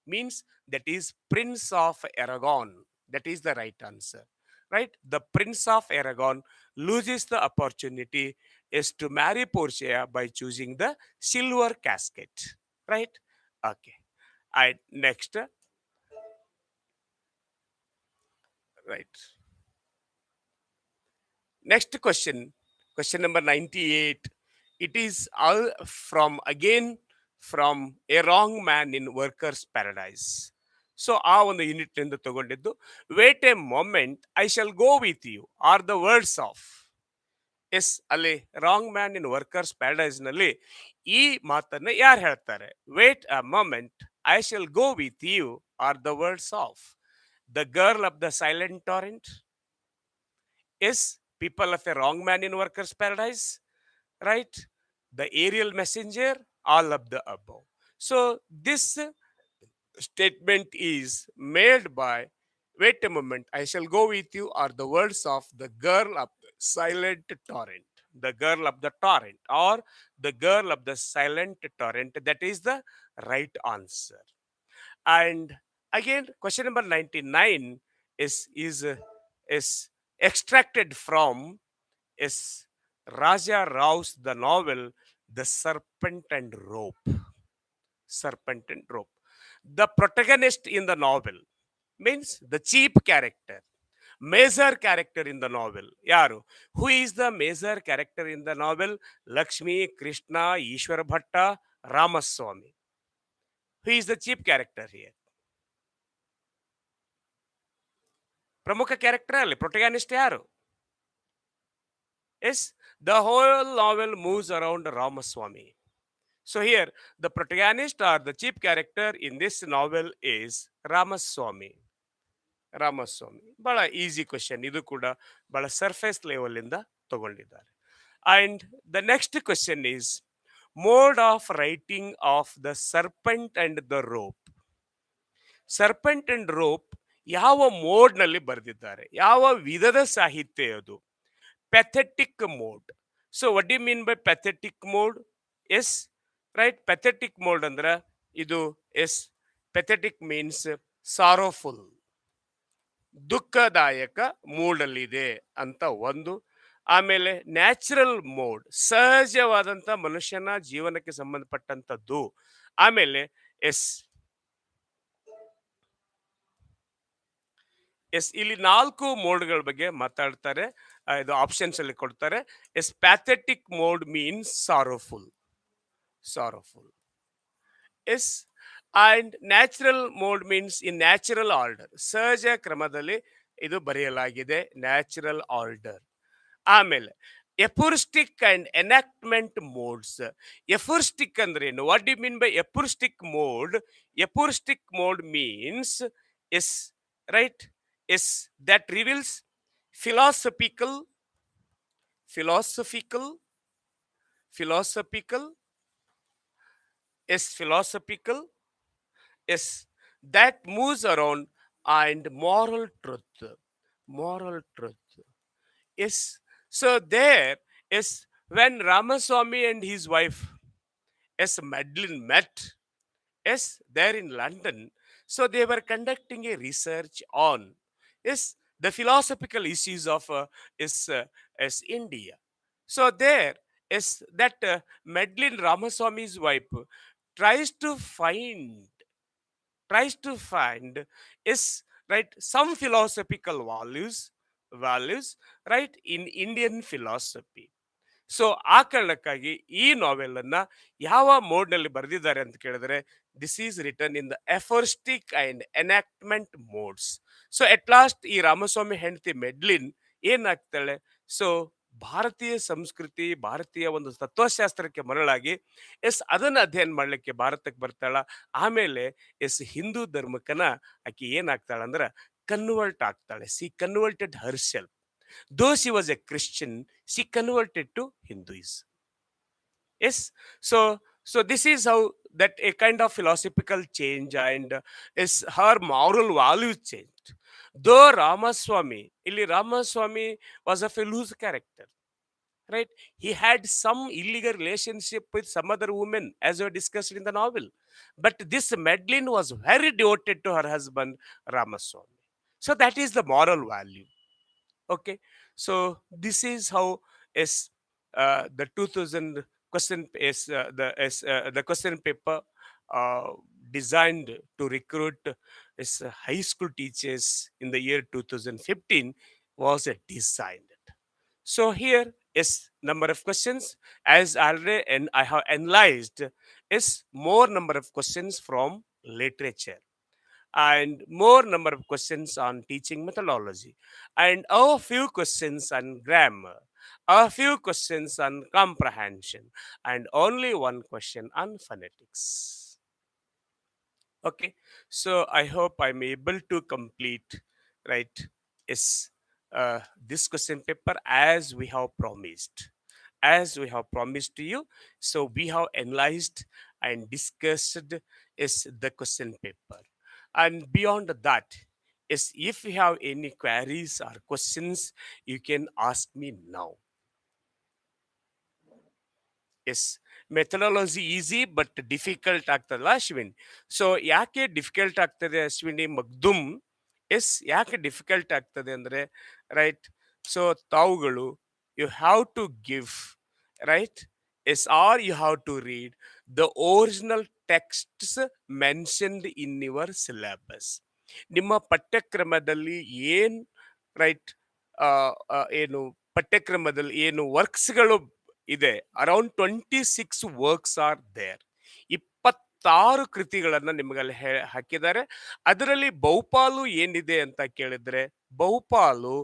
Means that is prince of Aragon. That is the right answer. Right? The Prince of Aragon loses the opportunity is to marry Portia by choosing the silver casket. Right? Okay. I next. Right. Next question. Question number 98. It is all from again from a wrong man in workers paradise. So ಆ ಒಂದು unit ನಿಂದ ತಗೊಂಡಿದ್ದು wait a moment I shall go with you are the words of yes ಅಲ್ಲಿ wrong man in workers paradise ನಲ್ಲಿ ಈ ಮಾತನ್ನ ಯಾರು ಹೇಳ್ತಾರೆ wait a moment I shall go with you are the words of the girl of the silent torrent yes people of a wrong man in workers paradise, right? The aerial messenger, all of the above. So this statement is made by wait a moment, I shall go with you are the words of the girl of the silent torrent. The girl of the torrent or the girl of the silent torrent. That is the right answer. And again, question number 99 is extracted from is Raja Rao's the novel The Serpent and Rope. Serpent and Rope. The protagonist in the novel means the chief character, major character in the novel. Yaru. Who is the major character in the novel? Lakshmi, Krishna, Ishwar Bhatta, Ramaswamy. Who is the chief character here? ಪ್ರಮುಖ character ಅಲ್ಲಿ protagonist ಯಾರು yes the whole novel moves around Ramaswami so here the protagonist are the chief character in this novel is Ramaswami Ramaswami ಬಹಳ easy question ಇದು ಕೂಡ ಬಹಳ surface level ಇಂದ ತಗೊಂಡಿದ್ದಾರೆ and the next question is mode of writing of the serpent and the rope serpent and rope ಯಾವ ಮೋಡ್ನಲ್ಲಿ ಬರೆದಿದ್ದಾರೆ ಯಾವ ವಿಧದ ಸಾಹಿತ್ಯ ಅದು pathetic mode so what do mean by pathetic mode yes right pathetic mode ಅಂದ್ರೆ ಇದು ಎಸ್ ಪ್ಯಾಥೆಟಿಕ್ ಮೀನ್ಸ್ ಸಾರೋಫುಲ್ ದುಃಖದಾಯಕ ಮೂಡಲ್ಲಿದೆ ಅಂತ ಒಂದು ಆಮೇಲೆ ನ್ಯಾಚುರಲ್ ಮೋಡ್ ಸಹಜವಾದಂಥ ಮನುಷ್ಯನ ಜೀವನಕ್ಕೆ ಸಂಬಂಧಪಟ್ಟಂಥದ್ದು ಆಮೇಲೆ ಎಸ್ ಎಸ್ ಇಲ್ಲಿ 4 ಮೋಡ್ಗಳ ಬಗ್ಗೆ ಮಾತಾಡ್ತಾರೆ ಇದು ಆಪ್ಷನ್ಸ್ ಅಲ್ಲಿ ಕೊಡ್ತಾರೆ yes pathetic mode means sorrowful yes and natural mode means in natural order ಸಹಜ ಕ್ರಮದಲ್ಲಿ ಇದು ಬರೆಯಲಾಗಿದೆ ನ್ಯಾಚುರಲ್ ಆರ್ಡರ್ ಆಮೇಲೆ aphoristic and enactment modes aphoristic ಅಂದ್ರೆ ಏನು what do mean by aphoristic mode means yes right is that reveals philosophical philosophical philosophical philosophical is that moves around and moral truth is so there is when Ramaswamy and his wife Madeline met there in London so they were conducting a research on is the philosophical issues of India. So there is that Madeline Ramaswamy's wife tries to find is right some philosophical values right in Indian philosophy. So ಆ ಕಾರಣಕ್ಕಾಗಿ ಈ ನಾವೆಲ್ ಅನ್ನ ಯಾವ mode ನಲ್ಲಿ ಬರೆದಿದ್ದಾರೆ ಅಂತ ಕೇಳಿದ್ರೆ this is return in the aphoristic and enactment modes so at last ಈ ರಾಮಸ್ವಾಮಿ ಹೆಂಡತಿ ಮೆಡ್ಲಿನ್ ಏನಾಗ್ತಾಳೆ ಸೊ ಭಾರತೀಯ ಸಂಸ್ಕೃತಿ ಭಾರತೀಯ ಒಂದು ತತ್ವಶಾಸ್ತ್ರಕ್ಕೆ ಮರಳಾಗಿ ಅದನ್ನ ಅಧ್ಯಯನ ಮಾಡ್ಲಿಕ್ಕೆ ಭಾರತಕ್ಕೆ ಬರ್ತಾಳ ಆಮೇಲೆ ಹಿಂದೂ ಧರ್ಮಕ್ಕನ ಆಕೆ ಏನಾಗ್ತಾಳ ಅಂದ್ರ ಕನ್ವರ್ಟ್ ಆಗ್ತಾಳೆ she converted herself. Though she was a Christian, she converted to Hinduism. Yes, so this is how that a kind of philosophical change and is her moral values changed. Though Ramaswamy was of a loose character, right? He had some illegal relationship with some other women, as we discussed in the novel. But this Madeline was very devoted to her husband Ramaswamy. So that is the moral value. Okay, so this is how is the 2000 question is the question paper uh, designed to recruit is high school teachers in the year 2015 was designed. So here is number of questions as already and I have analyzed is more number of questions from literature and more number of questions on teaching methodology and a few questions on grammar, a few questions on comprehension, and only one question on phonetics. Okay, so I hope I'm able to complete, right, is this question paper as we have promised. As we have promised to you, so we have analyzed and discussed is the question paper. And beyond that, is if you have any queries or questions, you can ask me now. Yes methodology easy but difficult ಆಗ್ತದಲ್ಲ Ashwin. So ಯಾಕೆ difficult ಆಗ್ತದೆ Ashwini Magdum? Yes ಯಾಕೆ difficult ಆಗ್ತದೆ ಅಂದರೆ right, so ತಾವುಗಳು you have to give right yes or you have to read the original texts mentioned in your syllabus. ನಿಮ್ಮ ಪಠ್ಯಕ್ರಮದಲ್ಲಿ ಏನು ರೈಟ್ ಏನು ಪಠ್ಯಕ್ರಮದಲ್ಲಿ ಏನು ವರ್ಕ್ಸ್ಗಳು ಇದೆ, ಅರೌಂಡ್ 26 ವರ್ಕ್ಸ್ ಆರ್ ದೇರ್. 26 ಕೃತಿಗಳನ್ನ ನಿಮಗಲ್ಲಿ ಹಾಕಿದ್ದಾರೆ. ಅದರಲ್ಲಿ ಬಹುಪಾಲು ಏನಿದೆ ಅಂತ ಕೇಳಿದ್ರೆ ಬಹುಪಾಲು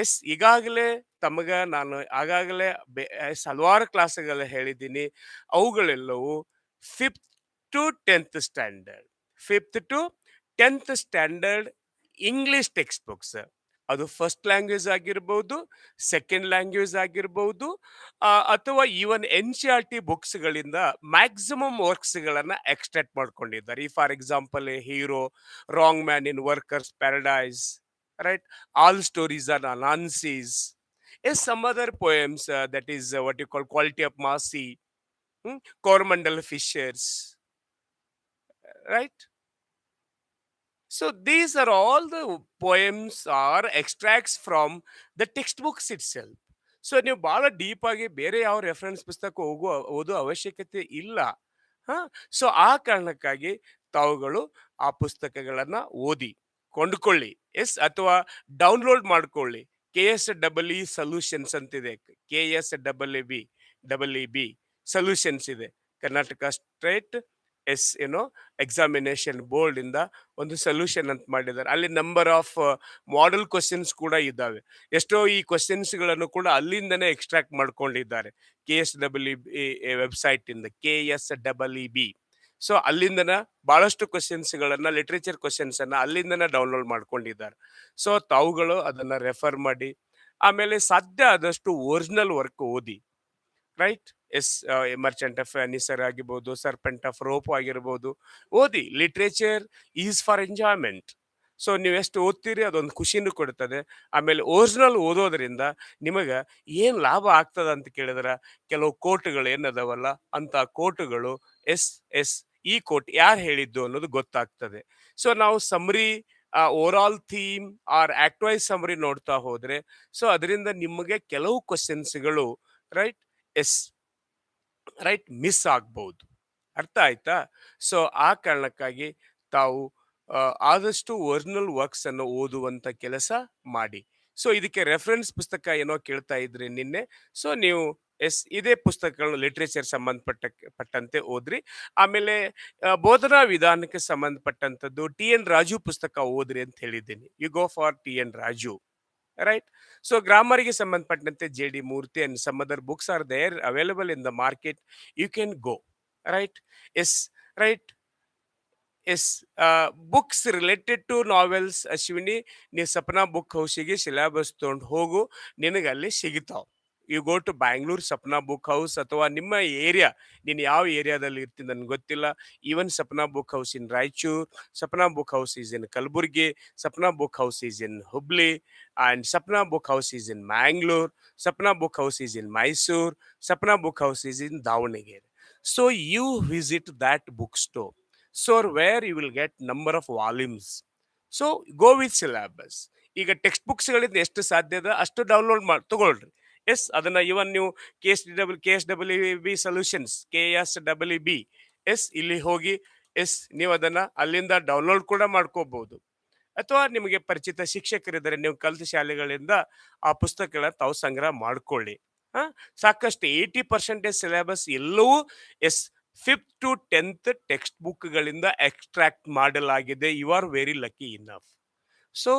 ಎಸ್ ಈಗಾಗಲೇ ತಮಗ ನಾನು ಆಗಾಗಲೇ ಹಲವಾರು ಕ್ಲಾಸ್ಗಳ ಹೇಳಿದ್ದೀನಿ, ಅವುಗಳೆಲ್ಲವೂ fifth to tenth standard, fifth to tenth standard English text books. ಅದು ಫಸ್ಟ್ ಲ್ಯಾಂಗ್ವೇಜ್ ಆಗಿರ್ಬೋದು, ಸೆಕೆಂಡ್ ಲ್ಯಾಂಗ್ವೇಜ್ ಆಗಿರ್ಬೋದು, ಅಥವಾ even N C R T ಬುಕ್ಸ್ಗಳಿಂದ ಮ್ಯಾಕ್ಸಿಮಮ್ ವರ್ಕ್ಸ್ಗಳನ್ನು ಎಕ್ಸ್ಟ್ರಾಕ್ಟ್ ಮಾಡ್ಕೊಂಡಿದ್ದಾರೆ. ಈ for example hero, wrong man in workers paradise, right, all stories are Anansi's, yes some other poems that is what you call quality of mercy, Coromandel fishers, right. So these are all the poems or extracts from the textbooks itself. So ನೀವು ಬಹಳ deep ಆಗಿ ಬೇರೆ ಯಾವ reference ಪುಸ್ತಕ ಓದೋ ಅವಶ್ಯಕತೆ ಇಲ್ಲ. ಹಾ, ಸೊ ಆ ಕಾರಣಕ್ಕಾಗಿ ತಾವುಗಳು ಆ ಪುಸ್ತಕಗಳನ್ನ ಓದಿ ಕೊಂಡ್ಕೊಳ್ಳಿ, ಎಸ್, ಅಥವಾ ಡೌನ್ಲೋಡ್ ಮಾಡ್ಕೊಳ್ಳಿ. KSEE ಸೊಲ್ಯೂಷನ್ಸ್ ಅಂತಿದೆ, KSEE ಸೊಲ್ಯೂಷನ್ಸ್ ಇದೆ, ಕರ್ನಾಟಕ ಸ್ಟೇಟ್ ಏನೋ ಎಕ್ಸಾಮಿನೇಷನ್ ಬೋರ್ಡ್ ಇಂದ ಒಂದು ಸೊಲ್ಯೂಷನ್ ಅಂತ ಮಾಡಿದ್ದಾರೆ. ಅಲ್ಲಿ ನಂಬರ್ ಆಫ್ ಮಾಡೆಲ್ ಕ್ವಶನ್ಸ್ ಕೂಡ ಇದ್ದಾವೆ. ಎಷ್ಟೋ ಈ ಕ್ವಶನ್ಸ್ಗಳನ್ನು ಕೂಡ ಅಲ್ಲಿಂದನೇ ಎಕ್ಸ್ಟ್ರಾಕ್ಟ್ ಮಾಡ್ಕೊಂಡಿದ್ದಾರೆ, KSEE ವೆಬ್ಸೈಟ್ ಇಂದ, KSEE. ಸೊ ಅಲ್ಲಿಂದನ ಬಹಳಷ್ಟು ಕ್ವಶನ್ಸ್ಗಳನ್ನ, ಲಿಟ್ರೇಚರ್ ಕ್ವಶನ್ಸ್ ಅನ್ನ ಅಲ್ಲಿಂದನೇ ಡೌನ್ಲೋಡ್ ಮಾಡ್ಕೊಂಡಿದ್ದಾರೆ. ಸೊ ತಾವುಗಳು ಅದನ್ನ ರೆಫರ್ ಮಾಡಿ, ಆಮೇಲೆ ಸಾಧ್ಯ ಆದಷ್ಟು ಒರಿಜಿನಲ್ ವರ್ಕ್ ಓದಿ, right. Yes, merchant of Venice ಆಗಿರ್ಬೋದು, ಸರ್ಪೆಂಟ್ ಆಫ್ ರೋಪ್ ಆಗಿರ್ಬೋದು, ಓದಿ. Literature is for enjoyment. So ನೀವು ಎಷ್ಟು ಓದ್ತೀರಿ ಅದೊಂದು ಖುಷಿನೂ ಕೊಡ್ತದೆ. ಆಮೇಲೆ ಒರಿಜಿನಲ್ ಓದೋದ್ರಿಂದ ನಿಮಗೆ ಏನು ಲಾಭ ಆಗ್ತದೆ ಅಂತ ಕೇಳಿದ್ರೆ, ಕೆಲವು ಕೋಟ್ಗಳು ಏನದವಲ್ಲ ಅಂತ ಕೋಟ್ಗಳು ಎಸ್ ಎಸ್ ಈ ಕೋಟ್ ಯಾರು ಹೇಳಿದ್ದು ಅನ್ನೋದು ಗೊತ್ತಾಗ್ತದೆ. ಸೊ ನಾವು summary, overall theme or act wise summary ನೋಡ್ತಾ ಹೋದ್ರೆ, ಸೊ ಅದರಿಂದ ನಿಮಗೆ ಕೆಲವು ಕ್ವಶನ್ಸ್ಗಳು ರೈಟ್ ಎಸ್ ರೈಟ್ ಮಿಸ್ ಆಗ್ಬಹುದು. ಅರ್ಥ ಆಯ್ತಾ? ಸೊ ಆ ಕಾರಣಕ್ಕಾಗಿ ತಾವು ಆದಷ್ಟು ಒರಿಜಿನಲ್ ವರ್ಕ್ಸ್ ಅನ್ನು ಓದುವಂತ ಕೆಲಸ ಮಾಡಿ. ಸೊ ಇದಕ್ಕೆ ರೆಫರೆನ್ಸ್ ಪುಸ್ತಕ ಏನೋ ಕೇಳ್ತಾ ಇದ್ರಿ ನಿನ್ನೆ, ಸೊ ನೀವು ಎಸ್ ಇದೇ ಪುಸ್ತಕಗಳು ಲಿಟ್ರೇಚರ್ ಪಟ್ಟಂತೆ ಓದ್ರಿ. ಆಮೇಲೆ ಬೋಧನಾ ವಿಧಾನಕ್ಕೆ ಸಂಬಂಧಪಟ್ಟಂಥದ್ದು TN ರಾಜು ಪುಸ್ತಕ ಓದ್ರಿ ಅಂತ ಹೇಳಿದ್ದೀನಿ. You go for TN Raju, right. So ಗ್ರಾಮರ್ಗೆ ಸಂಬಂಧಪಟ್ಟಂತೆ JD Murthy and some other books are there available in the market, you can go, right. Yes, right. Yes, books related to novels Ashwini, ನೀವು ಸಪ್ನಾ ಬುಕ್ ಹೌಸಿಗೆ ಸಿಲೆಬಸ್ ತೊಗೊಂಡು ಹೋಗು, ನಿನಗೆ ಅಲ್ಲಿ ಸಿಗ್ತಾವ. You go to Bangalore Sapna Book House, ಅಥವಾ ನಿಮ್ಮ ಏರಿಯಾ, ನೀನು ಯಾವ ಏರಿಯಾದಲ್ಲಿ ಇರ್ತೀನಿ ನನಗೆ ಗೊತ್ತಿಲ್ಲ, even Sapna Book House in Raichur, Sapna Book House is in Kalaburagi, Sapna Book House is in Hubli, and Sapna Book House is in Mangalore, Sapna Book House is in Mysore, Sapna Book House is in Davanagere. So you visit that bookstore, so where you will get number of volumes. So go with syllabus. ಈಗ text ಬುಕ್ಸ್ಗಳಿಂದ ಎಷ್ಟು ಸಾಧ್ಯ ಇದೆ ಅಷ್ಟು download ಮಾಡಿ ತಗೊಳ್ರಿ. S, ಅದನ್ನ ಇವನ್ ನೀವು KSWB solutions, KSWB, S, ಇಲ್ಲಿ ಹೋಗಿ ಎಸ್ ನೀವು ಅದನ್ನ ಅಲ್ಲಿಂದ ಡೌನ್ಲೋಡ್ ಕೂಡ ಮಾಡ್ಕೋಬಹುದು. ಅಥವಾ ನಿಮಗೆ ಪರಿಚಿತ ಶಿಕ್ಷಕರಿದ್ದರೆ ನೀವು ಕಲಿತ ಶಾಲೆಗಳಿಂದ ಆ ಪುಸ್ತಕಗಳನ್ನ ತಾವು ಸಂಗ್ರಹ ಮಾಡ್ಕೊಳ್ಳಿ. ಆ, ಸಾಕಷ್ಟು 80% ಸಿಲೆಬಸ್ ಎಲ್ಲವೂ yes 5th to 10th text ಬುಕ್ಗಳಿಂದ ಎಕ್ಸ್ಟ್ರಾಕ್ಟ್ ಮಾಡಲಾಗಿದೆ. You are very lucky enough. So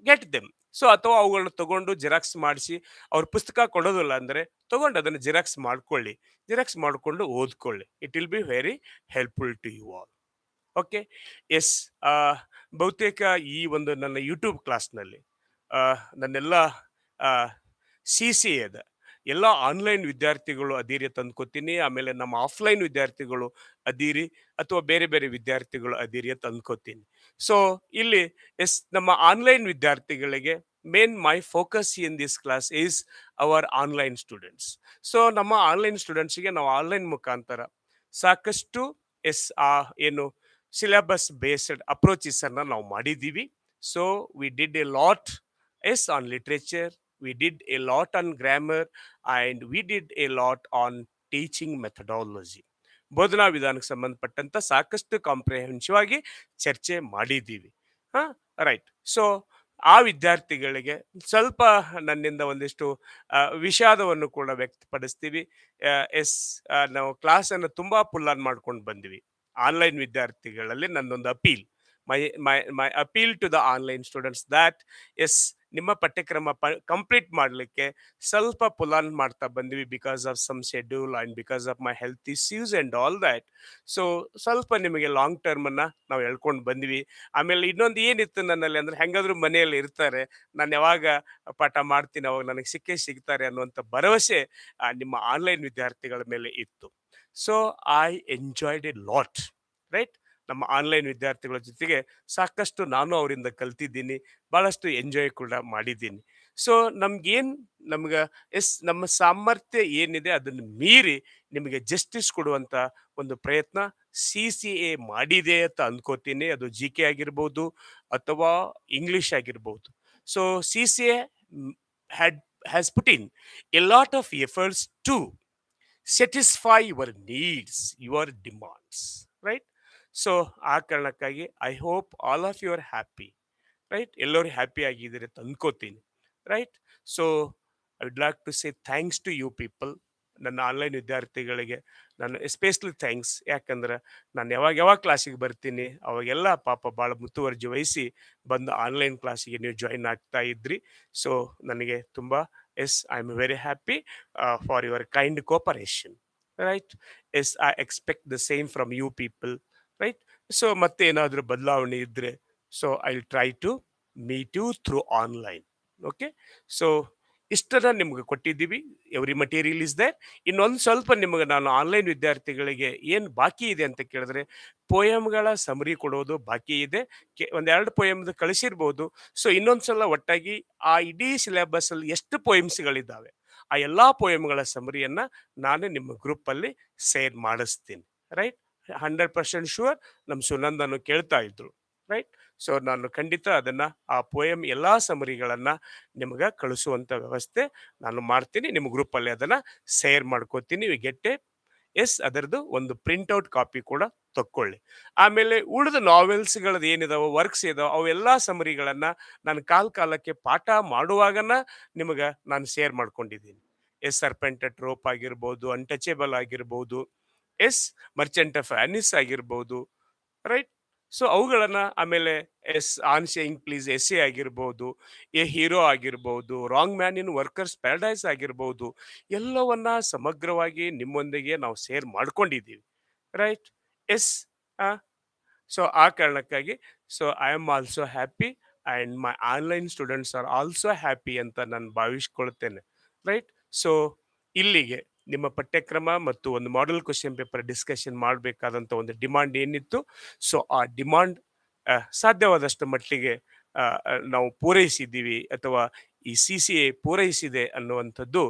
get them. So ಅಥವಾ ಅವುಗಳನ್ನ ತಗೊಂಡು ಜೆರಾಕ್ಸ್ ಮಾಡಿಸಿ, ಅವ್ರ ಪುಸ್ತಕ ಕೊಡೋದಿಲ್ಲ ಅಂದರೆ ತಗೊಂಡು ಅದನ್ನು ಜೆರಾಕ್ಸ್ ಮಾಡ್ಕೊಳ್ಳಿ. ಜೆರಾಕ್ಸ್ ಮಾಡಿಕೊಂಡು ಓದ್ಕೊಳ್ಳಿ. It will be very helpful to you all. Okay. Yes. ಬಹುತೇಕ ಈ ಒಂದು ನನ್ನ ಯೂಟ್ಯೂಬ್ ಕ್ಲಾಸ್ನಲ್ಲಿ ನನ್ನೆಲ್ಲ ಸಿ ಸಿ ಎದ ಎಲ್ಲ ಆನ್ಲೈನ್ ವಿದ್ಯಾರ್ಥಿಗಳು ಅದಿರಿ ತಂದ್ಕೋತೀನಿ. ಆಮೇಲೆ ನಮ್ಮ ಆಫ್ಲೈನ್ ವಿದ್ಯಾರ್ಥಿಗಳು ಅದಿರಿ, ಅಥವಾ ಬೇರೆ ಬೇರೆ ವಿದ್ಯಾರ್ಥಿಗಳು ಅದಿರಿ ಅಂತ ಅಂದ್ಕೋತೀನಿ. ಸೊ ಇಲ್ಲಿ ಎಸ್, ನಮ್ಮ ಆನ್ಲೈನ್ ವಿದ್ಯಾರ್ಥಿಗಳಿಗೆ main my focus in this class is our online students. So ನಮ್ಮ ಆನ್ಲೈನ್ ಸ್ಟೂಡೆಂಟ್ಸ್ಗೆ ನಾವು ಆನ್ಲೈನ್ ಮುಖಾಂತರ ಸಾಕಷ್ಟು ಎಸ್ ಏನು ಸಿಲೆಬಸ್ ಬೇಸ್ಡ್ ಅಪ್ರೋಚಸ್ ಅನ್ನ ನಾವು ಮಾಡಿದ್ದೀವಿ. So we did a lot yes on literature, we did a lot on grammar, and we did a lot on teaching methodology. ಬೋಧನಾ ವಿಧಾನಕ್ಕೆ ಸಂಬಂಧಪಟ್ಟಂತ ಸಾಕಷ್ಟು ಕಾಂಪ್ರಿಹೆನ್ಸಿವ್ ಆಗಿ ಚರ್ಚೆ ಮಾಡಿದ್ದೀವಿ. ಹಾ, ರೈಟ್. ಸೊ ಆ ವಿದ್ಯಾರ್ಥಿಗಳಿಗೆ ಸ್ವಲ್ಪ ನನ್ನಿಂದ ಒಂದಿಷ್ಟು ವಿಷಾದವನ್ನು ಕೂಡ ವ್ಯಕ್ತಪಡಿಸ್ತೀವಿ. ಎಸ್, ನಾವು ಕ್ಲಾಸನ್ನು ತುಂಬಾ ಪುಲ್ ಆನ್ ಮಾಡ್ಕೊಂಡು ಬಂದ್ವಿ. ಆನ್ಲೈನ್ ವಿದ್ಯಾರ್ಥಿಗಳಲ್ಲಿ ನನ್ನೊಂದು appeal, my my my appeal to the online students that yes, ನಿಮ್ಮ ಪಠ್ಯಕ್ರಮ ಕಂಪ್ಲೀಟ್ ಮಾಡಲಿಕ್ಕೆ ಸ್ವಲ್ಪ ಪುಲ್ ಆನ್ ಮಾಡ್ತಾ ಬಂದ್ವಿ because of some schedule and because of my health issues and all that. So ಸ್ವಲ್ಪ ನಿಮಗೆ ಲಾಂಗ್ ಟರ್ಮ್ ಅನ್ನ ನಾವು ಹೇಳ್ಕೊಂಡು ಬಂದ್ವಿ. ಆಮೇಲೆ ಇನ್ನೊಂದು ಏನಿತ್ತು ನನ್ನಲ್ಲಿ ಅಂದ್ರೆ, ಹೆಂಗಾದ್ರೂ ಮನೆಯಲ್ಲಿ ಇರ್ತಾರೆ, ನಾನು ಯಾವಾಗ ಪಾಠ ಮಾಡ್ತೀನಿ ಅವಾಗ ನನಗೆ ಸಿಕ್ಕೇ ಸಿಗ್ತಾರೆ ಅನ್ನುವಂಥ ಭರವಸೆ ನಿಮ್ಮ ಆನ್ಲೈನ್ ವಿದ್ಯಾರ್ಥಿಗಳ ಮೇಲೆ ಇತ್ತು. So I enjoyed A lot, right. ನಮ್ಮ ಆನ್ಲೈನ್ ವಿದ್ಯಾರ್ಥಿಗಳ ಜೊತೆಗೆ ಸಾಕಷ್ಟು ನಾನು ಅವರಿಂದ ಕಲ್ತಿದ್ದೀನಿ, ಬಹಳಷ್ಟು ಎಂಜಾಯ್ ಕೂಡ ಮಾಡಿದ್ದೀನಿ. ಸೊ ನಮ್ಗೆ ಎಸ್, ನಮ್ಮ ಸಾಮರ್ಥ್ಯ ಏನಿದೆ ಅದನ್ನು ಮೀರಿ ನಿಮಗೆ ಜಸ್ಟಿಸ್ ಕೊಡುವಂತ ಒಂದು ಪ್ರಯತ್ನ CCA ಮಾಡಿದೆ ಅಂತ ಅನ್ಕೋತೀನಿ. ಅದು GK ಆಗಿರ್ಬೋದು ಅಥವಾ ಇಂಗ್ಲಿಷ್ ಆಗಿರ್ಬೋದು. So CCA has put in a lot of efforts to satisfy your needs, your demands, right? So ಆ ಕಾರಣಕ್ಕಾಗಿ I hope all of you are happy, right. ಎಲ್ಲರೂ ಹ್ಯಾಪಿ ಆಗಿದ್ದೀರಿ ಅಂತ ಅನ್ಕೋತೀನಿ, ರೈಟ್. So I would like to say thanks to you people. ನನ್ನ online ವಿದ್ಯಾರ್ಥಿಗಳಿಗೆ ನಾನು ಎಸ್ಪೆಷಲಿ ಥ್ಯಾಂಕ್ಸ್. ಯಾಕಂದ್ರೆ ನಾನು ಯಾವಾಗ ಯಾವಾಗ ಕ್ಲಾಸಿಗೆ ಬರ್ತೀನಿ ಅವಾಗೆಲ್ಲ ಪಾಪ ಭಾಳ ಮುತುವರ್ಜಿ ವಹಿಸಿ ಬಂದು ಆನ್ಲೈನ್ ಕ್ಲಾಸಿಗೆ ನೀವು ಜಾಯಿನ್ ಆಗ್ತಾ ಇದ್ರಿ. ಸೊ ನನಗೆ ತುಂಬ yes, I am very happy for your kind cooperation, right. Yes, I expect the same from you people, right. So ಮತ್ತೆ ಏನಾದರೂ ಬದಲಾವಣೆ ಇದ್ದರೆ so I will try to meet you through online. Okay. So ಇಷ್ಟನ್ನ ನಿಮ್ಗೆ ಕೊಟ್ಟಿದ್ದೀವಿ. Every material is there. ಇನ್ನೊಂದು ಸ್ವಲ್ಪ ನಿಮಗೆ ನಾನು ಆನ್ಲೈನ್ ವಿದ್ಯಾರ್ಥಿಗಳಿಗೆ ಏನು ಬಾಕಿ ಇದೆ ಅಂತ ಕೇಳಿದ್ರೆ, ಪೋಯಮ್ಗಳ ಸಮರಿ ಕೊಡೋದು ಬಾಕಿ ಇದೆ. ಒಂದೆರಡು ಪೋಯಮ್ದು ಕಳಿಸಿರ್ಬೋದು. ಸೊ ಇನ್ನೊಂದ್ಸಲ ಒಟ್ಟಾಗಿ ಆ ಇಡೀ ಸಿಲೆಬಸ್ ಅಲ್ಲಿ ಎಷ್ಟು ಪೋಯಮ್ಸ್ಗಳಿದ್ದಾವೆ ಆ ಎಲ್ಲಾ ಪೋಯಮ್ಗಳ ಸಮರಿಯನ್ನ ನಾನು ನಿಮ್ಮ ಗ್ರೂಪಲ್ಲಿ ಶೇರ್ ಮಾಡಿಸ್ತೀನಿ, ರೈಟ್. 100% ಶೂರ್. ನಮ್ಮ ಸುನಂದನು ಕೇಳ್ತಾ ಇದ್ರು, ರೈಟ್. ಸೊ ನಾನು ಖಂಡಿತ ಅದನ್ನ ಆ ಪೋಯಮ್ ಎಲ್ಲಾ ಸಮರಿಗಳನ್ನ ನಿಮ್ಗೆ ಕಳಿಸುವಂತ ವ್ಯವಸ್ಥೆ ನಾನು ಮಾಡ್ತೀನಿ. ನಿಮ್ಮ ಗ್ರೂಪಲ್ಲಿ ಅದನ್ನ ಶೇರ್ ಮಾಡ್ಕೋತೀನಿ. ಗೆಟ್ ಎಸ್, ಅದರದ್ದು ಒಂದು ಪ್ರಿಂಟ್ಔಟ್ ಕಾಪಿ ಕೂಡ ತಕ್ಕೊಳ್ಳಿ. ಆಮೇಲೆ ಉಳಿದ ನಾವೆಲ್ಸ್ಗಳದ್ದು ಏನಿದಾವೆ, ವರ್ಕ್ಸ್ ಇದಾವೆ, ಅವೆಲ್ಲ ಸಮರಿಗಳನ್ನ ನಾನು ಕಾಲಕ್ಕೆ ಪಾಠ ಮಾಡುವಾಗನ ನಿಮಗೆ ನಾನು ಶೇರ್ ಮಾಡ್ಕೊಂಡಿದ್ದೀನಿ. ಎಸ್, ಸರ್ಪೆಂಟೆಡ್ ರೋಪ್ ಆಗಿರ್ಬೋದು, ಅನ್ಟಚೇಬಲ್ ಆಗಿರ್ಬೋದು, ಎಸ್, ಮರ್ಚೆಂಟ್ ಆಫ್ ಅನಿಸ್ ಆಗಿರ್ಬೋದು, ರೈಟ್. ಸೊ ಅವುಗಳನ್ನ ಆಮೇಲೆ yes, on saying please essay ಆಗಿರ್ಬೋದು, ಎ ಹೀರೋ ಆಗಿರ್ಬೋದು, wrong man in workers paradise ಆಗಿರ್ಬೋದು, ಎಲ್ಲವನ್ನ ಸಮಗ್ರವಾಗಿ ನಿಮ್ಮೊಂದಿಗೆ ನಾವು ಶೇರ್ ಮಾಡ್ಕೊಂಡಿದ್ದೀವಿ, ರೈಟ್. ಎಸ್. ಸೊ ಆ ಕಾರಣಕ್ಕಾಗಿ so I am also happy and my online students are also happy ಅಂತ ನಾನು ಭಾವಿಸ್ಕೊಳ್ತೇನೆ, ರೈಟ್. ಸೊ ಇಲ್ಲಿಗೆ ನಿಮ್ಮ ಪಠ್ಯಕ್ರಮ ಮತ್ತು ಒಂದು ಮಾಡೆಲ್ ಕ್ವಶನ್ ಪೇಪರ್ ಡಿಸ್ಕಷನ್ ಮಾಡಬೇಕಾದಂಥ ಒಂದು ಡಿಮಾಂಡ್ ಏನಿತ್ತು, ಸೊ ಆ ಡಿಮಾಂಡ್ ಸಾಧ್ಯವಾದಷ್ಟು ಮಟ್ಟಿಗೆ ನಾವು ಪೂರೈಸಿದ್ದೀವಿ, ಅಥವಾ ಈ CCA ಪೂರೈಸಿದೆ ಅನ್ನುವಂಥದ್ದು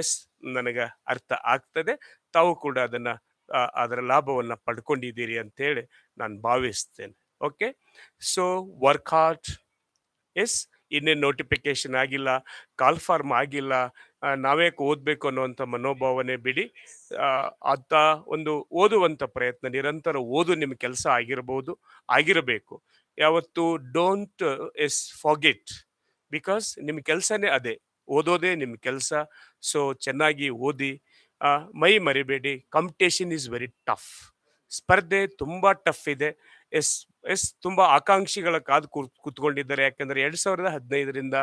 ಎಸ್ ನನಗೆ ಅರ್ಥ ಆಗ್ತದೆ. ತಾವು ಕೂಡ ಅದರ ಲಾಭವನ್ನು ಪಡ್ಕೊಂಡಿದ್ದೀರಿ ಅಂತೇಳಿ ನಾನು ಭಾವಿಸ್ತೇನೆ. Okay, so work hard. Yes, ಇನ್ನೇನು ನೋಟಿಫಿಕೇಶನ್ ಆಗಿಲ್ಲ, ಕಾಲ್ ಫಾರ್ಮ್ ಆಗಿಲ್ಲ, ನಾವೇಕೆ ಓದಬೇಕು ಅನ್ನುವಂಥ ಮನೋಭಾವನೆ ಬಿಡಿ. ಅಂತ ಒಂದು ಓದುವಂಥ ಪ್ರಯತ್ನ, ನಿರಂತರ ಓದು ನಿಮ್ಮ ಕೆಲಸ ಆಗಿರಬಹುದು, ಆಗಿರಬೇಕು. ಯಾವತ್ತು ಡೋಂಟ್ ಎಸ್ ಫಾಗೆಟ್, ಬಿಕಾಸ್ ನಿಮ್ಮ ಕೆಲಸನೇ ಅದೇ, ಓದೋದೇ ನಿಮ್ಮ ಕೆಲಸ. ಸೊ ಚೆನ್ನಾಗಿ ಓದಿ, ಮೈ ಮರಿಬೇಡಿ. ಕಾಂಪಿಟೇಷನ್ ಈಸ್ ವೆರಿ ಟಫ್, ಸ್ಪರ್ಧೆ ತುಂಬಾ ಟಫ್ ಇದೆ. ಎಸ್, ಎಸ್, ತುಂಬಾ ಆಕಾಂಕ್ಷಿಗಳ ಕಾದು ಕೂತ್ಕೊಂಡಿದ್ದಾರೆ. ಯಾಕಂದ್ರೆ 2015ರಿಂದ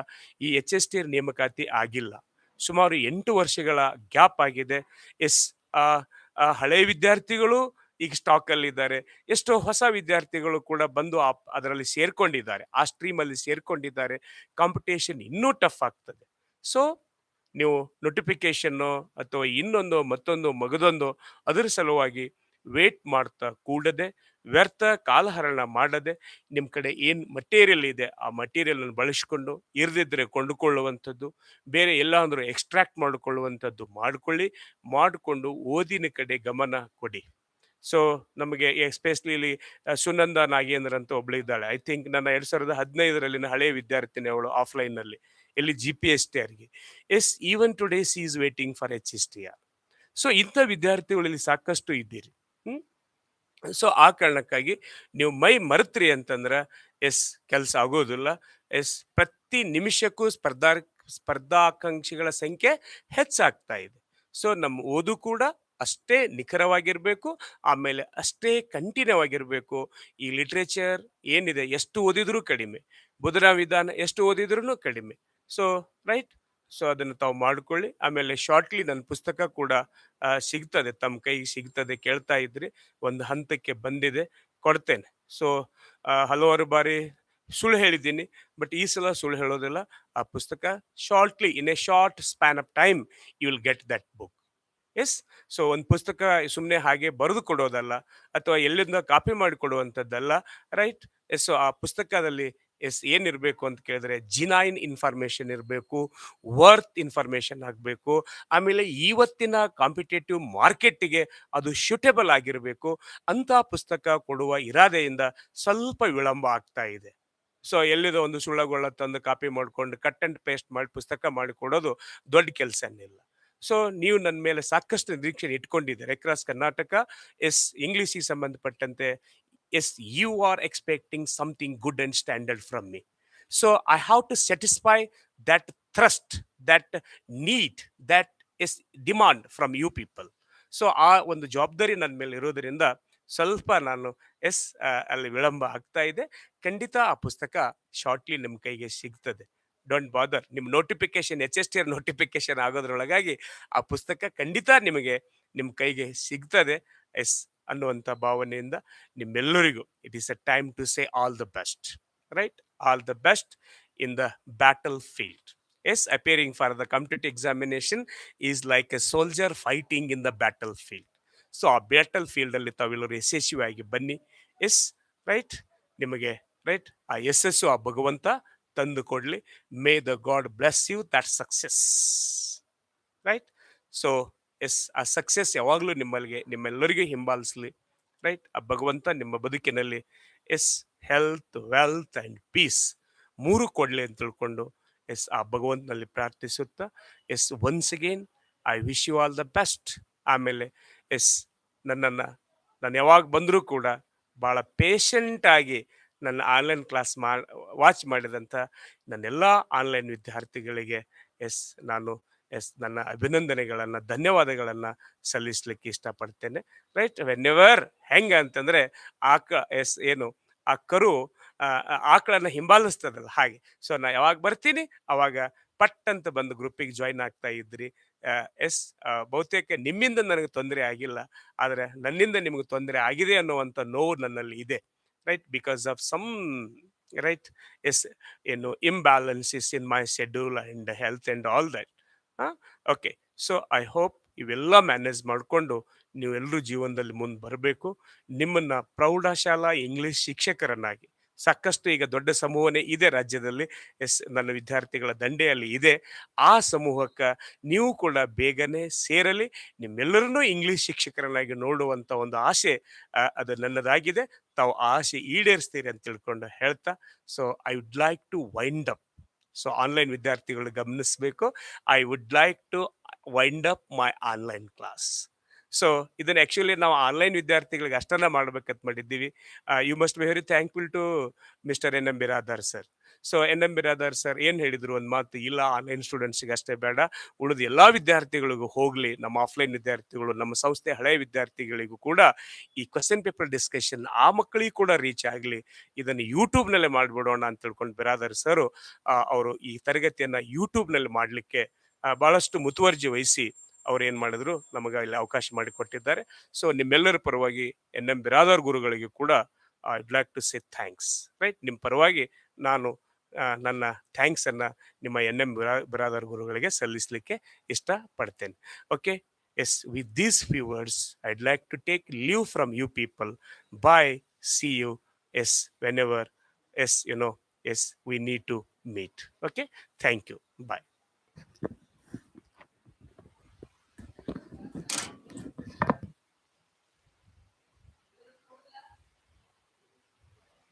ಈ HST ನೇಮಕಾತಿ ಆಗಿಲ್ಲ, ಸುಮಾರು 8 ವರ್ಷಗಳ ಗ್ಯಾಪ್ ಆಗಿದೆ. ಎಸ್, ಆ ಆ ಹಳೆ ವಿದ್ಯಾರ್ಥಿಗಳು ಈಗ ಸ್ಟಾಕ್ ಅಲ್ಲಿ ಇದ್ದಾರೆ, ಎಷ್ಟೋ ಹೊಸ ವಿದ್ಯಾರ್ಥಿಗಳು ಕೂಡ ಬಂದು ಅದರಲ್ಲಿ ಸೇರ್ಕೊಂಡಿದ್ದಾರೆ, ಆ ಸ್ಟ್ರೀಮ್ ಅಲ್ಲಿ ಸೇರ್ಕೊಂಡಿದ್ದಾರೆ. ಕಾಂಪಿಟೇಷನ್ ಇನ್ನೂ ಟಫ್ ಆಗ್ತದೆ. ಸೊ ನೀವು ನೋಟಿಫಿಕೇಶನ್ನು ಅಥವಾ ಇನ್ನೊಂದು ಮತ್ತೊಂದು ಮಗದೊಂದು ಅದರ ಸಲುವಾಗಿ ವೇಟ್ ಮಾಡ್ತಾ ಕೂಡದೆ, ವ್ಯರ್ಥ ಕಾಲಹರಣ ಮಾಡದೆ, ನಿಮ್ಮ ಕಡೆ ಏನು ಮಟೀರಿಯಲ್ ಇದೆ ಆ ಮಟೀರಿಯಲ್ ಅನ್ನು ಬಳಸಿಕೊಂಡು, ಇರದಿದ್ದರೆ ಕೊಂಡುಕೊಳ್ಳುವಂಥದ್ದು, ಬೇರೆ ಎಲ್ಲ ಅಂದರೂ ಎಕ್ಸ್ಟ್ರಾಕ್ಟ್ ಮಾಡಿಕೊಳ್ಳುವಂಥದ್ದು ಮಾಡಿಕೊಂಡು ಓದಿನ ಕಡೆ ಗಮನ ಕೊಡಿ. ಸೊ ನಮಗೆ ಎಸ್ಪೆಷಲಿ ಇಲ್ಲಿ ಸುನಂದ ನಾಗೇಂದ್ರ ಅಂತ ಒಬ್ಳು ಇದ್ದಾಳೆ. ಐ ಥಿಂಕ್ ನನ್ನ 2015ರಲ್ಲಿನ ಹಳೆಯ ವಿದ್ಯಾರ್ಥಿನಿ ಅವಳು, ಆಫ್ಲೈನ್ನಲ್ಲಿ, ಎಲ್ಲಿ GPSTRಗೆ. Yes, even today she is waiting for HSTR. So ಇಂಥ ವಿದ್ಯಾರ್ಥಿಗಳಲ್ಲಿ ಸಾಕಷ್ಟು ಇದ್ದೀರಿ. ಹ್ಮ್. ಸೊ ಆ ಕಾರಣಕ್ಕಾಗಿ ನೀವು ಮೈ ಮರೆತ್ರಿ ಅಂತಂದ್ರೆ ಎಸ್ ಕೆಲಸ ಆಗೋದಿಲ್ಲ. ಎಸ್, ಪ್ರತಿ ನಿಮಿಷಕ್ಕೂ ಸ್ಪರ್ಧಾಕಾಂಕ್ಷಿಗಳ ಸಂಖ್ಯೆ ಹೆಚ್ಚಾಗ್ತಾ ಇದೆ. ಸೊ ನಮ್ಮ ಓದು ಕೂಡ ಅಷ್ಟೇ ನಿಖರವಾಗಿರಬೇಕು, ಆಮೇಲೆ ಅಷ್ಟೇ ಕಂಟಿನ್ಯೂ ಆಗಿರಬೇಕು. ಈ ಲಿಟ್ರೇಚರ್ ಏನಿದೆ, ಎಷ್ಟು ಓದಿದ್ರೂ ಕಡಿಮೆ, ಬೋಧನಾ ವಿಧಾನ ಎಷ್ಟು ಓದಿದ್ರೂ ಕಡಿಮೆ. ಸೊ ರೈಟ್, ಸೊ ಅದನ್ನು ತಾವು ಮಾಡ್ಕೊಳ್ಳಿ. ಆಮೇಲೆ ಶಾರ್ಟ್ಲಿ ನನ್ನ ಪುಸ್ತಕ ಕೂಡ ಸಿಗ್ತದೆ, ತಮ್ಮ ಕೈಗೆ ಸಿಗ್ತದೆ. ಕೇಳ್ತಾ ಇದ್ರಿ, ಒಂದು ಹಂತಕ್ಕೆ ಬಂದಿದೆ, ಕೊಡ್ತೇನೆ. ಸೊ ಹಲವಾರು ಬಾರಿ ಸುಳ್ಳು ಹೇಳಿದ್ದೀನಿ, ಬಟ್ ಈ ಸಲ ಸುಳ್ಳು ಹೇಳೋದಿಲ್ಲ. ಆ ಪುಸ್ತಕ shortly, in a short span of time you will get that book. Yes, so ಒಂದು ಪುಸ್ತಕ ಸುಮ್ಮನೆ ಹಾಗೆ ಬರೆದು ಕೊಡೋದಲ್ಲ, ಅಥವಾ ಎಲ್ಲಿಂದ ಕಾಪಿ ಮಾಡಿ ಕೊಡುವಂಥದ್ದಲ್ಲ. ರೈಟ್. ಎಸ್, ಸೊ ಆ ಪುಸ್ತಕದಲ್ಲಿ ಎಸ್ ಏನಿರಬೇಕು ಅಂತ ಕೇಳಿದ್ರೆ, ಜಿನೈನ್ ಇನ್ಫಾರ್ಮೇಶನ್ ಇರಬೇಕು, ವರ್ತ್ ಇನ್ಫಾರ್ಮೇಶನ್ ಆಗಬೇಕು, ಆಮೇಲೆ ಇವತ್ತಿನ ಕಾಂಪಿಟೇಟಿವ್ ಮಾರ್ಕೆಟ್ಗೆ ಅದು ಶೂಟೇಬಲ್ ಆಗಿರಬೇಕು. ಅಂತ ಪುಸ್ತಕ ಕೊಡುವ ಇರಾದೆಯಿಂದ ಸ್ವಲ್ಪ ವಿಳಂಬ ಆಗ್ತಾ ಇದೆ. ಸೊ ಎಲ್ಲಿದೋ ಒಂದು ಸುಳ್ಳಗೊಳ್ಳ ತಂದು ಕಾಪಿ ಮಾಡ್ಕೊಂಡು ಕಟ್ ಅಂಡ್ ಪೇಸ್ಟ್ ಮಾಡಿ ಪುಸ್ತಕ ಮಾಡಿ ಕೊಡೋದು ದೊಡ್ಡ ಕೆಲಸನಿಲ್ಲ. ಸೊ ನೀವು ನನ್ನ ಮೇಲೆ ಸಾಕಷ್ಟು ನಿರೀಕ್ಷೆ ಇಟ್ಕೊಂಡಿದ್ದೀರಿ ಅಕ್ರಾಸ್ ಕರ್ನಾಟಕ. ಎಸ್, ಇಂಗ್ಲಿಷಿಗೆ ಸಂಬಂಧಪಟ್ಟಂತೆ yes, you are expecting something good and standard from me. So I have to satisfy that thrust, that need, that yes demand from you people. So ಆ ಒಂದು ಜವಾಬ್ದಾರಿ ನನ್ನ ಮೇಲೆ ಇರೋದರಿಂದ ಸ್ವಲ್ಪ ನಾನು ಎಸ್ ಅಲ್ಲಿ ವಿಳಂಬ ಆಗ್ತಾ ಇದೆ. ಖಂಡಿತ ಆ ಪುಸ್ತಕ ಶಾರ್ಟ್ಲಿ ನಿಮ್ಮ ಕೈಗೆ ಸಿಗ್ತದೆ. ಡೋಂಟ್ ಬಾದರ್. ನಿಮ್ಮ ನೋಟಿಫಿಕೇಶನ್ HST ನೋಟಿಫಿಕೇಶನ್ ಆಗೋದ್ರೊಳಗಾಗಿ ಆ ಪುಸ್ತಕ ಖಂಡಿತ ನಿಮಗೆ ನಿಮ್ಮ ಕೈಗೆ ಸಿಗ್ತದೆ. ಎಸ್, ಅನ್ನುವಂಥ ಭಾವನೆಯಿಂದ ನಿಮ್ಮೆಲ್ಲರಿಗೂ it is a time to say all the best. Right, all the best in the battlefield. Yes, appearing for the competitive examination is like a soldier fighting in the battlefield. So ಆ ಬ್ಯಾಟಲ್ ಫೀಲ್ಡಲ್ಲಿ ತಾವೆಲ್ಲರೂ ಯಶಸ್ವಿಯಾಗಿ ಬನ್ನಿ. S, right, ನಿಮಗೆ right ಆ ಯಶಸ್ಸು ಆ ಭಗವಂತ ತಂದು ಕೊಡಲಿ. May the God bless you that success. Right. So yes, ಆ ಸಕ್ಸೆಸ್ ಯಾವಾಗಲೂ ನಿಮ್ಮೆಲ್ಲರಿಗೂ ಹಿಂಬಾಲಿಸಲಿ. ರೈಟ್, ಆ ಭಗವಂತ ನಿಮ್ಮ ಬದುಕಿನಲ್ಲಿ yes health, wealth and peace ಮೂರು ಕೊಡಲಿ ಅಂತ ತಿಳ್ಕೊಂಡು ಎಸ್ ಆ ಭಗವಂತನಲ್ಲಿ ಪ್ರಾರ್ಥಿಸುತ್ತಾ yes once again I wish you all the best. ಆಮೇಲೆ ಎಸ್, ನಾನು ಯಾವಾಗ ಬಂದರೂ ಕೂಡ ಭಾಳ ಪೇಷಂಟಾಗಿ ನನ್ನ ಆನ್ಲೈನ್ ಕ್ಲಾಸ್ ವಾಚ್ ಮಾಡಿದಂಥ ನನ್ನೆಲ್ಲ ಆನ್ಲೈನ್ ವಿದ್ಯಾರ್ಥಿಗಳಿಗೆ ಎಸ್ ನಾನು ನನ್ನ ಅಭಿನಂದನೆಗಳನ್ನು, ಧನ್ಯವಾದಗಳನ್ನು ಸಲ್ಲಿಸಲಿಕ್ಕೆ ಇಷ್ಟಪಡ್ತೇನೆ. ರೈಟ್, ವೆನ್ ಎವರ್ ಹೆಂಗೆ ಅಂತಂದರೆ ಏನು ಆ ಕರು ಆಕಳನ್ನು ಹಿಂಬಾಲಿಸ್ತದಲ್ಲ ಹಾಗೆ. ಸೊ ನಾ ಯಾವಾಗ ಬರ್ತೀನಿ ಅವಾಗ ಪಟ್ ಅಂತ ಬಂದು ಗ್ರೂಪಿಗೆ ಜಾಯಿನ್ ಆಗ್ತಾ ಇದ್ರಿ. ಎಸ್, ಬಹುತೇಕ ನಿಮ್ಮಿಂದ ನನಗೆ ತೊಂದರೆ ಆಗಿಲ್ಲ, ಆದರೆ ನನ್ನಿಂದ ನಿಮಗೆ ತೊಂದರೆ ಆಗಿದೆ ಅನ್ನುವಂಥ ನೋವು ನನ್ನಲ್ಲಿ ಇದೆ. Right, because of some right yes ಏನು imbalances in my schedule and health and all that. Okay, so I hope ಇವೆಲ್ಲ ಮ್ಯಾನೇಜ್ ಮಾಡಿಕೊಂಡು ನೀವೆಲ್ಲರೂ ಜೀವನದಲ್ಲಿ ಮುಂದೆ ಬರಬೇಕು. ನಿಮ್ಮನ್ನು ಪ್ರೌಢಶಾಲಾ ಇಂಗ್ಲಿಷ್ ಶಿಕ್ಷಕರನ್ನಾಗಿ ಸಾಕಷ್ಟು ಈಗ ದೊಡ್ಡ ಸಮೂಹನೇ ಇದೆ ರಾಜ್ಯದಲ್ಲಿ. ಎಸ್, ನನ್ನ ವಿದ್ಯಾರ್ಥಿಗಳ ದಂಡೆಯಲ್ಲಿ ಇದೆ. ಆ ಸಮೂಹಕ್ಕೆ ನೀವು ಕೂಡ ಬೇಗನೆ ಸೇರಲಿ. ನಿಮ್ಮೆಲ್ಲರನ್ನೂ ಇಂಗ್ಲಿಷ್ ಶಿಕ್ಷಕರನ್ನಾಗಿ ನೋಡುವಂಥ ಒಂದು ಆಸೆ ಅದು ನನ್ನದಾಗಿದೆ. ತಾವು ಆ ಆಸೆ ಈಡೇರಿಸ್ತೀರಿ ಅಂತ ತಿಳ್ಕೊಂಡು ಹೇಳ್ತಾ, so I would like to wind up. So online ವಿದ್ಯಾರ್ಥಿಗಳು ಗಮನಿಸಬೇಕು. I would like to wind up my online class. So ಇದನ್ನ ಆಕ್ಚುಲಿ ನಾವು ಆನ್ಲೈನ್ ವಿದ್ಯಾರ್ಥಿಗಳಿಗೆ ಅಷ್ಟನ್ನ ಮಾಡ್ಬೇಕಂತ ಮಾಡಿದ್ದೀವಿ. You must be very thankful to mister N M Biradar sir. So N M Biradar sir ಏನು ಹೇಳಿದ್ರು ಒಂದು ಮಾತು, ಇಲ್ಲ ಆನ್ಲೈನ್ ಸ್ಟೂಡೆಂಟ್ಸ್ಗೆ ಅಷ್ಟೇ ಬೇಡ, ಉಳಿದ ಎಲ್ಲ ವಿದ್ಯಾರ್ಥಿಗಳಿಗೂ ಹೋಗಲಿ, ನಮ್ಮ ಆಫ್ಲೈನ್ ವಿದ್ಯಾರ್ಥಿಗಳು, ನಮ್ಮ ಸಂಸ್ಥೆ ಹಳೆಯ ವಿದ್ಯಾರ್ಥಿಗಳಿಗೂ ಕೂಡ ಈ ಕ್ವಶನ್ ಪೇಪರ್ ಡಿಸ್ಕಷನ್ ಆ ಮಕ್ಕಳಿಗೂ ಕೂಡ ರೀಚ್ ಆಗಲಿ, ಇದನ್ನು ಯೂಟ್ಯೂಬ್ನಲ್ಲೇ ಮಾಡಿಬಿಡೋಣ ಅಂತ ತಿಳ್ಕೊಂಡು ಬಿರಾದಾರ್ ಸರ್ ಅವರು ಈ ತರಗತಿಯನ್ನು ಯೂಟ್ಯೂಬ್ನಲ್ಲಿ ಮಾಡಲಿಕ್ಕೆ ಭಾಳಷ್ಟು ಮುತುವರ್ಜಿ ವಹಿಸಿ ಅವ್ರು ಏನು ಮಾಡಿದ್ರು, ನಮಗೆ ಇಲ್ಲಿ ಅವಕಾಶ ಮಾಡಿಕೊಟ್ಟಿದ್ದಾರೆ. ಸೊ ನಿಮ್ಮೆಲ್ಲರ ಪರವಾಗಿ ಎನ್ ಎಂ ಬಿರಾದಾರ್ ಗುರುಗಳಿಗೂ ಕೂಡ I would like to say thanks. Right, ನಿಮ್ಮ ಪರವಾಗಿ ನಾನು ನನ್ನ ಥ್ಯಾಂಕ್ಸನ್ನು ನಿಮ್ಮ ಎನ್ ಎಂ ಬಿರಾದಾರ್ ಗುರುಗಳಿಗೆ ಸಲ್ಲಿಸಲಿಕ್ಕೆ ಇಷ್ಟಪಡ್ತೇನೆ. Okay, yes, with these few words I'd like to take leave from you people. Bye, see you, yes, whenever, yes, yes, we need to meet. Okay, thank you, bye.